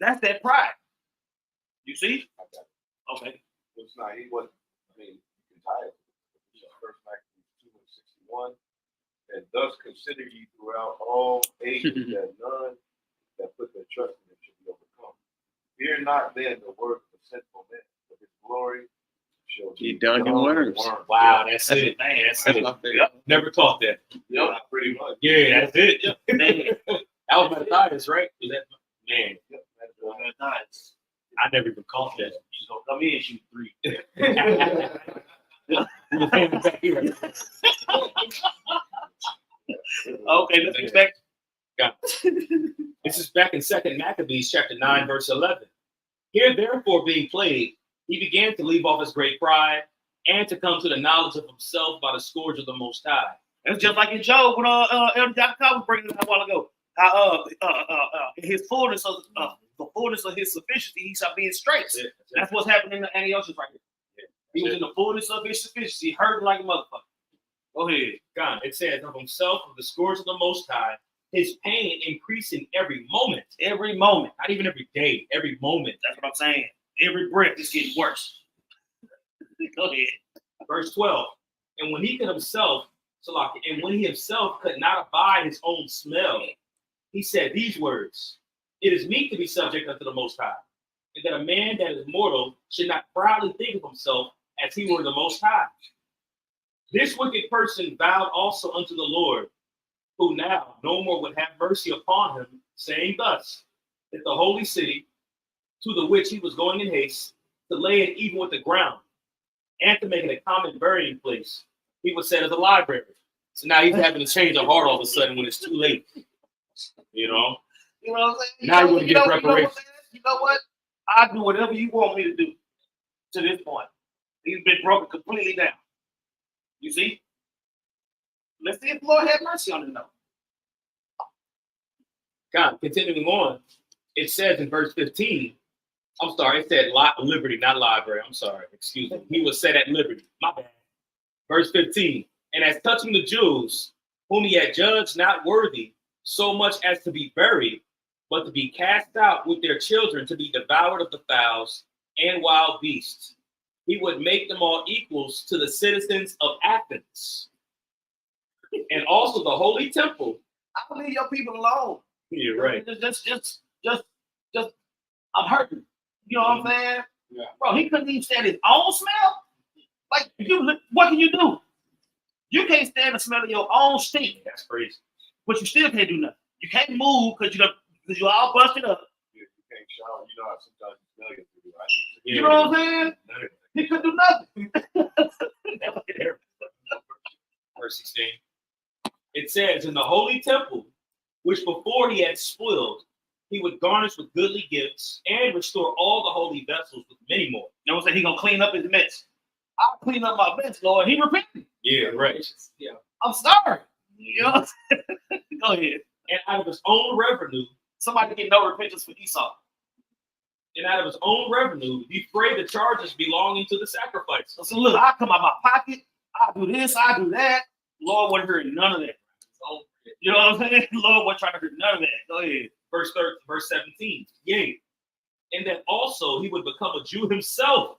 That's that pride. You see? Okay. It's not, he wasn't, I mean, you can tie it. First Maccabees 2:61. And thus consider ye throughout all ages that none that put their trust in him should be overcome. Fear not then the work of sinful men, but his glory shall be dung and worms. Wow, that's it, man. That's it. Yep. Never taught that. Yep, pretty much. Yeah, that's it. Yep. That was Matthias, right? Was that man? Yep, Nice. I never even caught that. You gonna come in and shoot 3. Okay, let's expect. This is back in 2 Maccabees chapter 9, verse 11. Here, therefore, being plagued, he began to leave off his great pride and to come to the knowledge of himself by the scourge of the Most High. It's just like in Job when Elder Dr. was bringing it up a while ago. How his fullness of the fullness of his sufficiency, he shall be in straits. Yeah, that's what's happening in the Antiochus right here. Yeah, he was in the fullness of his sufficiency, hurting like a motherfucker. Go ahead. God, it says of himself, of the scourge of the Most High, his pain increasing every moment. Every moment. Not even every day, every moment. That's what I'm saying. Every breath is getting worse. Go ahead. Verse 12. And when he himself could not abide his own smell, he said these words: It is meet to be subject unto the Most High, and that a man that is mortal should not proudly think of himself as he were the Most High. This wicked person vowed also unto the Lord, who now no more would have mercy upon him, saying thus, that the holy city, to the which he was going in haste, to lay it even with the ground, and to make it a common burying place, he was set as a library. So now he's having to change of heart all of a sudden when it's too late. You know? You know what I'm saying? Now you want to get reparations. You know what? I'll do whatever you want me to do to this point. He's been broken completely down. You see? Let's see if the Lord have mercy on him though. God, continuing on, it says in verse 15, I'm sorry, it said liberty, not library. I'm sorry, excuse me. He was set at liberty. My bad. Verse 15, and as touching the Jews, whom he had judged not worthy, so much as to be buried, but to be cast out with their children to be devoured of the fowls and wild beasts, he would make them all equals to the citizens of Athens, and also the holy temple. I'll leave your people alone. Yeah, right. Just, I'm hurting. You know what I'm saying? Yeah. Bro, he couldn't even stand his own smell. Like, what can you do? You can't stand the smell of your own stink. That's crazy. But you still can't do nothing. You can't move because you're all busted up. You can't shower. You know how sometimes you smell your food, right? You know what I'm saying? He couldn't do nothing. Verse 16. It says, in the holy temple, which before he had spoiled, he would garnish with goodly gifts and restore all the holy vessels with many more. You know what I'm saying? He gonna clean up his mess. I'll clean up my mess, Lord. He repented. Yeah, right. Yeah. I'm sorry. You know what I'm saying? Go ahead. And out of his own revenue, somebody get no repentance for Esau. And out of his own revenue, defray the charges belonging to the sacrifice. So look, I come out my pocket, I do this, I do that. Lord wasn't hearing none of that. You know what I'm saying? Lord wasn't trying to hear none of that. Go ahead. Verse 17. Yea. And that also he would become a Jew himself.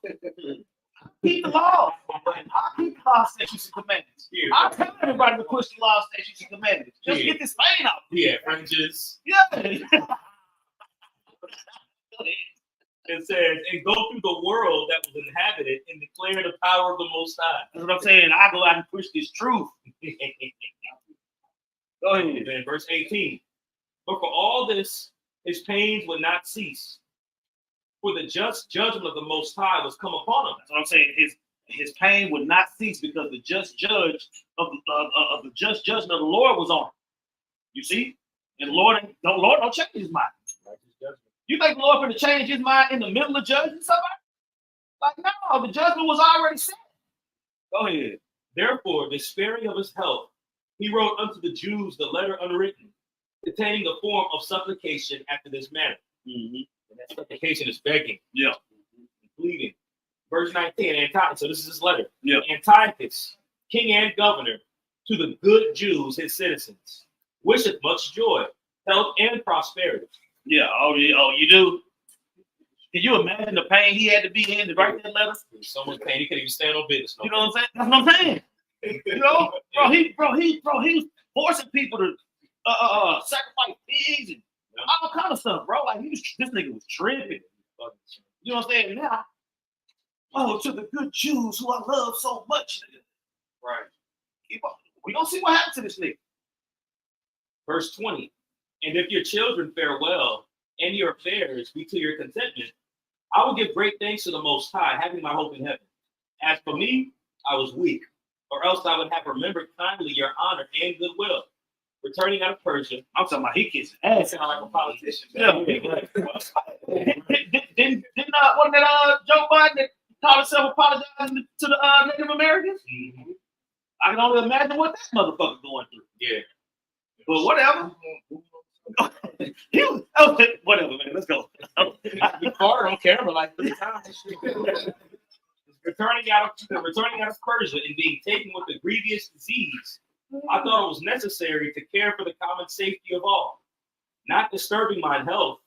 Keep the law. I keep the law, statutes, and commandments. I tell everybody to push the law, statutes, and commandments. Just get this thing out. Yeah, fringes. Yeah. It says, and go through the world that was inhabited and declare the power of the Most High. That's what I'm saying. I go out and push this truth. Go ahead. And verse 18. But for all this, his pains would not cease. For the just judgment of the Most High was come upon him. That's what I'm saying. His pain would not cease because the just judge of the just judgment of the Lord was on him. You see? And the Lord don't change his mind. You think the Lord going to change his mind in the middle of judging somebody? Like, no, the judgment was already set. Go ahead. Therefore, despairing of his health, he wrote unto the Jews the letter unwritten, containing the form of supplication after this manner. Mm-hmm. And that supplication is begging. Yeah. Pleading. Verse 19, Antiochus, so this is his letter. Yeah. Antiochus, king and governor, to the good Jews, his citizens, wisheth much joy, health, and prosperity. Yeah. Oh, you do? Can you imagine the pain he had to be in to write that letter? So much pain, he couldn't even stand on business. You know what I'm saying? That's what I'm saying. You know, he was forcing people to sacrifice pigs and all kind of stuff, bro. Like this nigga was tripping. You know what I'm saying? Now, to the good Jews who I love so much. Right. We gonna see what happens to this nigga. Verse 20, and if your children fare well, and your affairs be to your contentment, I will give great thanks to the Most High, having my hope in heaven. As for me, I was weak, or else I would have remembered kindly your honor and goodwill. Returning out of Persia, I'm talking about he kissing ass. Sound like a politician. Yeah. Didn't wasn't that Joe Biden that called himself apologizing to the Native Americans? Mm-hmm. I can only imagine what that motherfucker going through. Yeah. But whatever. Whatever, man. Let's go. He fought on camera like 3 times. Returning out of Persia and being taken with a grievous disease, I thought it was necessary to care for the common safety of all, not disturbing my health,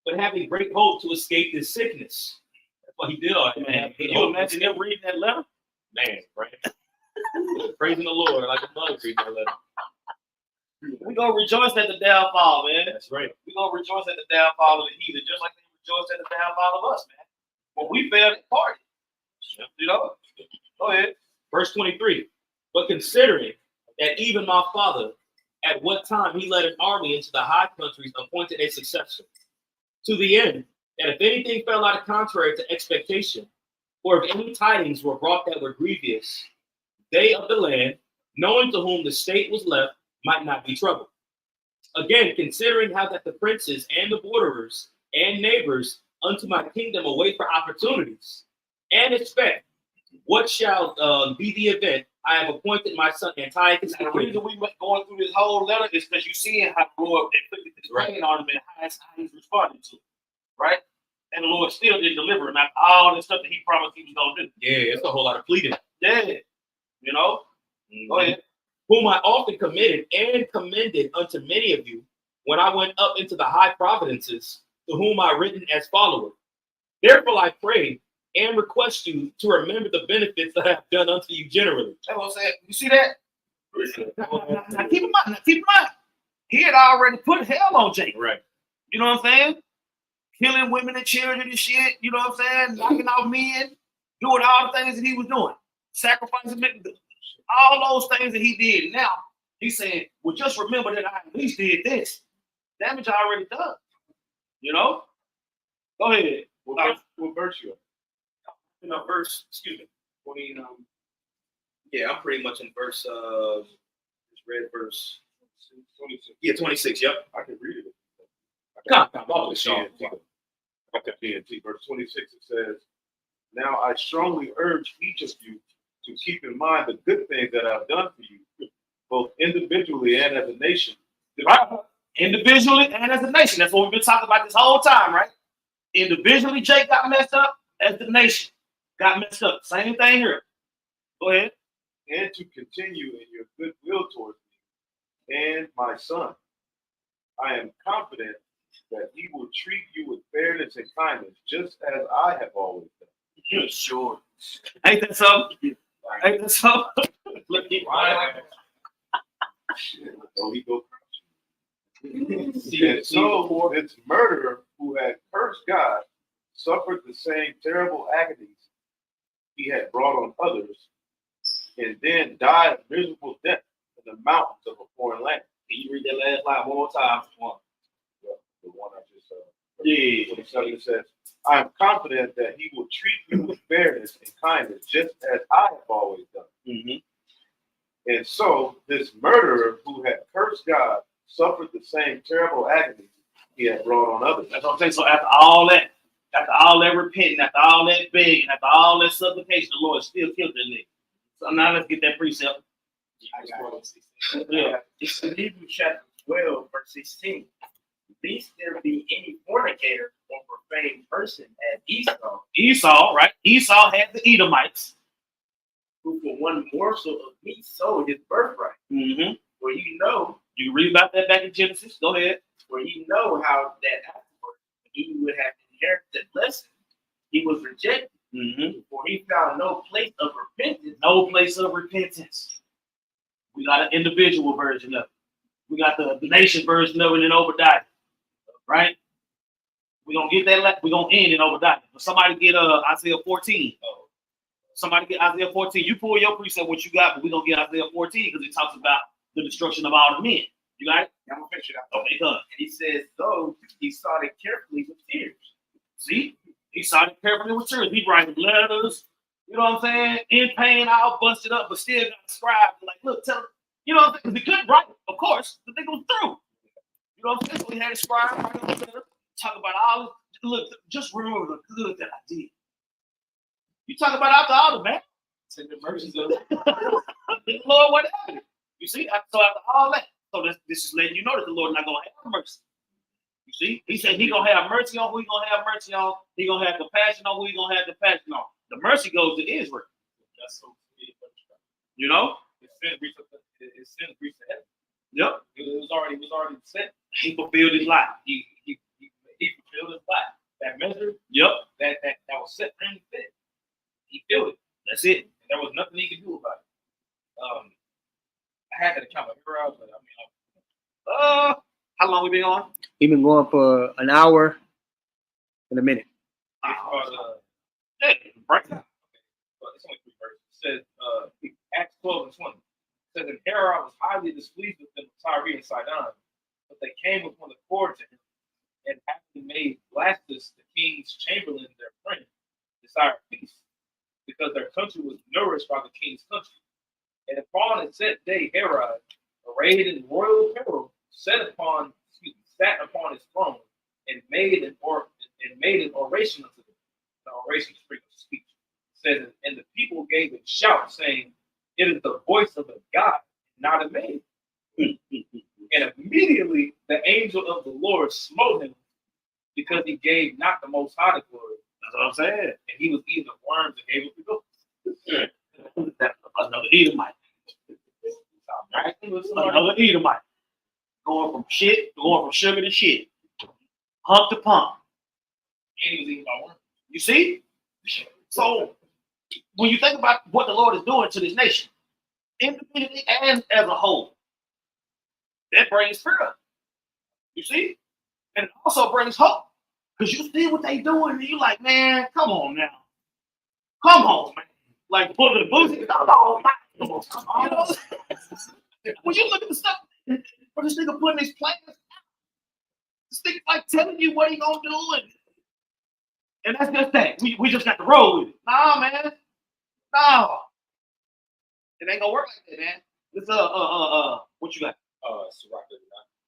but having great hope to escape this sickness. That's what he did. Man, can you imagine him reading that letter? Man, right? Praising the Lord like a mother reading that letter. We're gonna rejoice at the downfall, man. That's right. We're gonna rejoice at the downfall of the heathen, just like they rejoice at the downfall of us, man. When we failed at party. You know? Go ahead. Verse 23. But considering that even my father, at what time he led an army into the high countries, appointed a successor, to the end that if anything fell out of contrary to expectation, or if any tidings were brought that were grievous, they of the land, knowing to whom the state was left, might not be troubled. Again, considering how that the princes and the borderers and neighbors unto my kingdom await for opportunities, and expect what shall be the event, I have appointed my son Antiochus. The reason we going through this whole letter is because you're seeing how the Lord inflicted this pain on him and how he's responding to it, right? And the Lord still didn't deliver him after all this stuff that he promised he was going to do. Yeah, it's a whole lot of pleading. Yeah. You know? Go ahead. Whom I often committed and commended unto many of you when I went up into the high providences, to whom I written as follower. Therefore I pray and request you to remember the benefits that I have done unto you generally. That's what I'm saying. You see that? Now keep in mind, he had already put hell on Jacob. Right. You know what I'm saying? Killing women and children and shit. You know what I'm saying? Knocking out men, doing all the things that he was doing, sacrificing, all those things that he did. Now he's saying, well, just remember that I at least did this. Damage already done. You know? Go ahead. What verse you? Verse, excuse me, 20. Yeah, I'm pretty much in verse. Just read verse 26. Yeah, 26. Yep. I can read it. Come on, Sean. I got TNT. Verse 26. It says, "Now I strongly urge each of you to keep in mind the good things that I've done for you, both individually and as a nation." Right? Individually and as a nation. That's what we've been talking about this whole time, right? Individually, Jake got messed up. As the nation got messed up. Same thing here. Go ahead. And to continue in your goodwill towards me and my son. I am confident that he will treat you with fairness and kindness, just as I have always done. Yeah, sure. Ain't that something? Ain't that something? Look, Right. So he goes. And so this murderer who had cursed God suffered the same terrible agonies he had brought on others, and then died a miserable death in the mountains of a foreign land. Can you read that last line one more time? The one I just yeah. 27 says, "I am confident that he will treat you with fairness and kindness, just as I have always done." Mm-hmm. And so this murderer who had cursed God suffered the same terrible agony he had brought on others. That's what I'm saying. So after all that repenting, after all that begging, after all that supplication, the Lord still killed that nigga. So now let's get that precept. Yeah. It's in Hebrews chapter 12, verse 16. Lest there be any fornicator or profane person, as Esau, Esau, right? Esau had the Edomites. who for one morsel of meat sold his birthright. Mm-hmm. Where you know, You can read about that back in Genesis. Go ahead. where you know how that afterward he would have inherited that blessing. He was rejected, Mm-hmm. for he found no place of repentance. No place of repentance. We got an individual version of it. We got the nation version of it in Obadiah, right? We're gonna get that. We're gonna end in Obadiah. But somebody get Isaiah 14. Somebody get Isaiah 14. You pull your precept what you got, but we're gonna get Isaiah 14 because it talks about the destruction of all the men. You got it? I'm gonna finish it out. Okay, come. And he says, though he sought it carefully with tears. See, he saw it carefully with tears. He writing letters. You know what I'm saying? In pain, all busted up, but still got a scribe. Like, look, tell him. You know what I'm saying? Because he couldn't write, of course. The nigga was through. You know what I'm saying? So he had a scribe write a letter, talk about all this. Look, just remember the good that I did. You talk about after all the man. To the mercies of Lord, what happened? You see? So after all that, so this is letting you know that the Lord not gonna have mercy. You see? He said he gonna have mercy on who he gonna have mercy on. He gonna have compassion on who he gonna have compassion on. The mercy goes to Israel. That's so sweet. You know? His sin reached the heaven. Yep. It was already set. He fulfilled his life. He fulfilled his life. That measure Yep. that was set for him to fit. He filled it. That's it. And there was nothing he could do about it. I had that account of Herod, but I mean, How long we been on? We've been going for an hour and a minute. Hey, break down. it's only 3 verses. It says, Acts 12 and 20. It says, and Herod was highly displeased with them of Tyre and Sidon, but they came upon the court to him, and having made Blastus, the king's chamberlain, their friend, desired peace, because their country was nourished by the king's country. And upon a set day, Herod, arrayed in royal apparel, sat upon his throne, and made an oration unto them. An oration is freedom of speech. It says, and the people gave a shout, saying, it is the voice of a God, not a man. And immediately the angel of the Lord smote him, because he gave not the Most High the glory. That's what I'm saying. And he was eating the worms and gave up the ghost. Another Edomite. Another Edomite. Going from sugar to shit. Hump to pump. And he was eating by worms. You see? So when you think about what the Lord is doing to this nation, individually and as a whole, that brings fear. You see? And it also brings hope. Because you see what they doing, and you like, man, come on now. Come on, man. Like, put the booty, come on, man. You know? When you look at the stuff, where this nigga putting these plans out, this nigga like telling you what he gonna do, and that's just that. We just got to roll with it. Nah, man. No. It ain't gonna work like that, man. Let's what you got?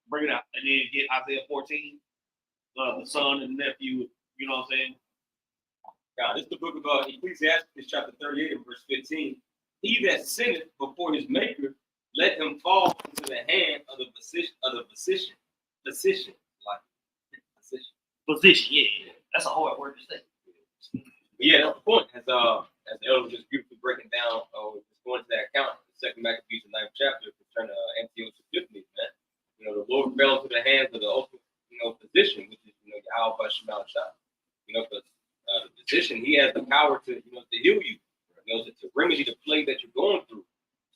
Bring it out. And then get Isaiah 14. The son and nephew, you know what I'm saying? God, this is the book of Ecclesiastes, chapter 38, and verse 15. He that sinneth before his maker, let him fall into the hand of the physician. Position, yeah. That's a hard word to say. But yeah, that's the point. As the elder was just beautifully breaking down, just going to that account, the 2nd Maccabees, the 9th chapter, concerning Antiochus Epiphanes, man. You know, the Lord fell into the hands of the ultimate, physician, which is, Yahweh Shemal Shah. Because the physician, he has the power to, to heal you, to remedy the plague that you're going through.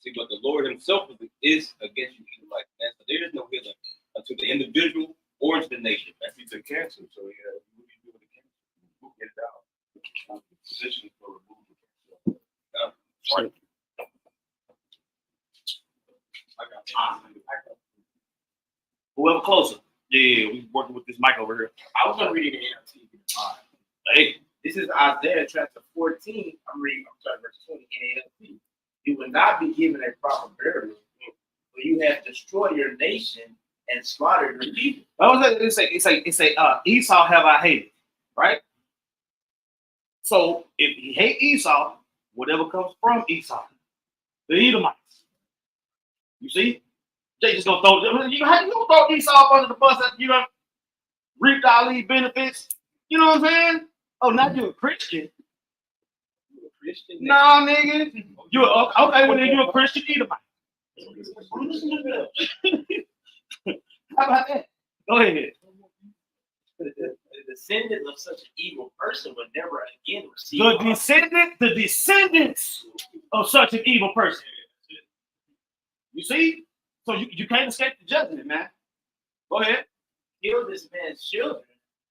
See, but the Lord himself is against you, like that. So there is no healing unto the individual or to the nation. That's He's a cancer, so yeah, what do you do with the cancer? We'll get it out. Physician for removal of cancer. right. Whoever closer. Yeah, we working with this mic over here. I was gonna read it in NLT. Hey, This is Isaiah chapter 14. Verse 20 in NLT. You will not be given a proper burial, for you have destroyed your nation and slaughtered your people. It's Esau have I hated, right? So if he hate Esau, whatever comes from Esau, the Edomites. You see? They just gonna throw how you gonna throw Esau up under the bus and reaped all these benefits? You know what I'm saying? Oh, not you a Christian? You a Christian? No, nigga. You okay? Well, then you a Christian Edomite. How about that? Go ahead. The descendants of such an evil person would never again receive. The descendants of such an evil person. You see? So you can't escape the judgment, man. Go ahead. Kill this man's children,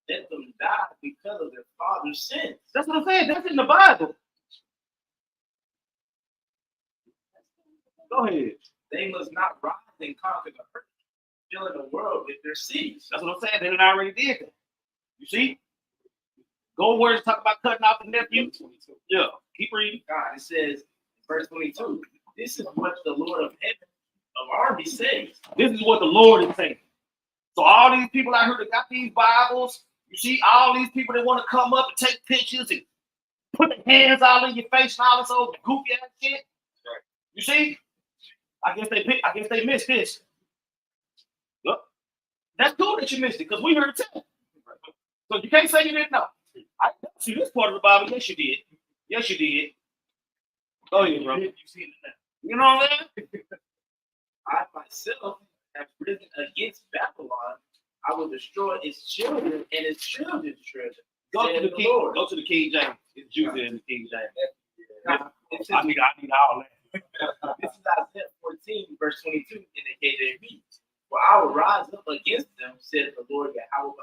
let them die because of their father's sins. That's what I'm saying. That's in the Bible. Go ahead. They must not rise and conquer the earth, filling the world with their cities. That's what I'm saying. They done already did that. You see? Go words talk about cutting off the nephew. Yeah. Keep reading. God, it says, verse 22, this is what the Lord of heaven of armies says. This is what the Lord is saying. So all these people out here that got these Bibles, you see, all these people that want to come up and take pictures and put their hands all in your face and all this old goofy ass shit. Right. You see? I guess they missed this. Look, that's cool that you missed it because we heard it too. So you can't say you didn't know. I didn't see this part of the Bible. Yes, you did. Yes, you did. Go ahead, bro. You see it now. You know what I'm saying? I myself have risen against Babylon. I will destroy its children and its children's children. Go to the King. Lord. Go to the King James. It's juicy in the King James. Now, it says- I need all that. This is Isaiah 14, verse 22 in the KJV. For I will rise up against them, said the Lord Yahweh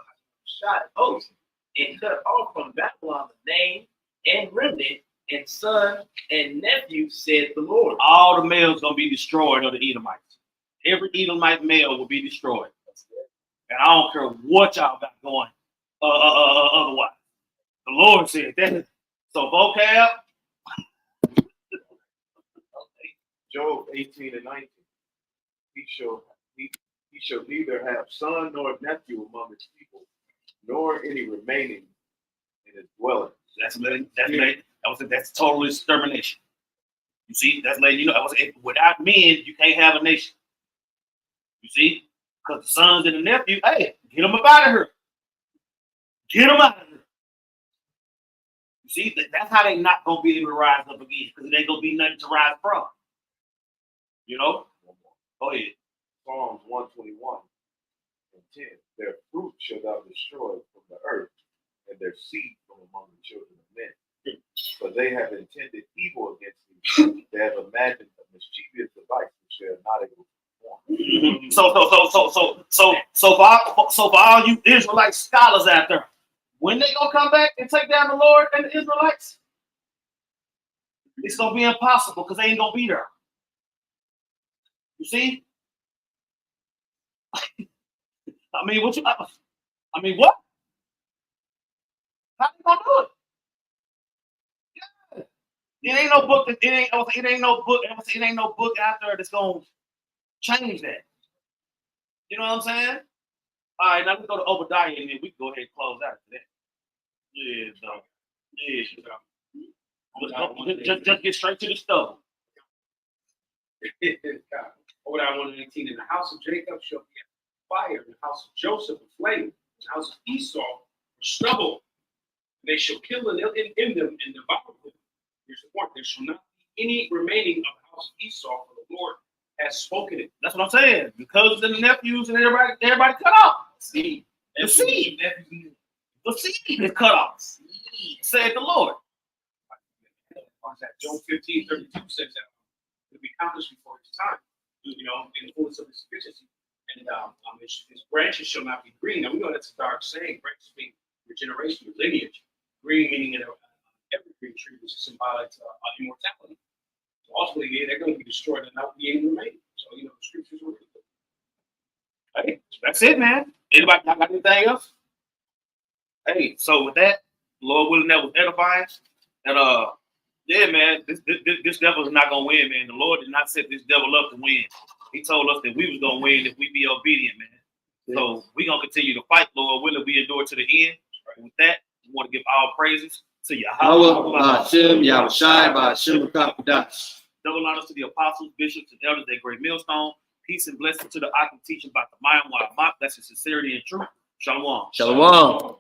shot host, and cut off from Babylon the name and remnant, and son and nephew, said the Lord. All the males gonna be destroyed of the Edomites. Every Edomite male will be destroyed. And I don't care what y'all got going otherwise. The Lord said that. So vocab. Job 18 and 19. He shall neither have son nor nephew among his people, nor any remaining in his dwelling. That's total extermination. You see, that's letting you know without men, you can't have a nation. You see, because the sons and the nephew, hey, get them up out of here. Get them out of here. You see, that's how they not gonna be able to rise up again, because it ain't gonna be nothing to rise from. You know? Go ahead. Psalms 121 and 10. Their fruit shall thou destroy from the earth, and their seed from among the children of men. For they have intended evil against me. They have imagined a mischievous device which they are not able to perform. So for all you Israelite scholars out there, when they gonna come back and take down the Lord and the Israelites, it's gonna be impossible because they ain't gonna be there. You see? I mean, what? How you gonna do it? Yeah. It ain't no book. It ain't no book. It ain't no book out there that's gonna change that. You know what I'm saying? All right, now let's go to Obadiah and then we can go ahead and close out to that. Yeah, dog. Yeah. Just get straight to the stuff. Obadiah 1:19, in the house of Jacob shall be fire, in the house of Joseph a flame, in the house of Esau a stubble. They shall kill in them and devour them. Here's the point: there shall not be any remaining of the house of Esau, for the Lord has spoken it. That's what I'm saying. The cousins and the nephews and everybody cut off. The seed is cut off. Said the Lord. Job 15:32 says that it'll be accomplished before his time, in the fullness of his sufficiency. And his branches shall not be green. Now we know that's a dark saying. Branches mean regeneration, lineage. Green meaning evergreen tree, which is symbolic to immortality. So ultimately, they're going to be destroyed and not be any remaining. So the scriptures are really good. Hey, that's it, man. Anybody got anything else? Hey, so with that, Lord willing, that was edifying. And yeah, man, this devil is not gonna win, man. The Lord did not set this devil up to win. He told us that we was gonna win if we be obedient, man. So we gonna continue to fight, Lord willing, we endure to the end. And with that, we want to give all praises to Yahweh. Double honors to the apostles, bishops, and elders at Great Millstone. Peace and blessings to the Akim teaching about the mind, why blessing, sincerity, and truth. Shalom. Shalom.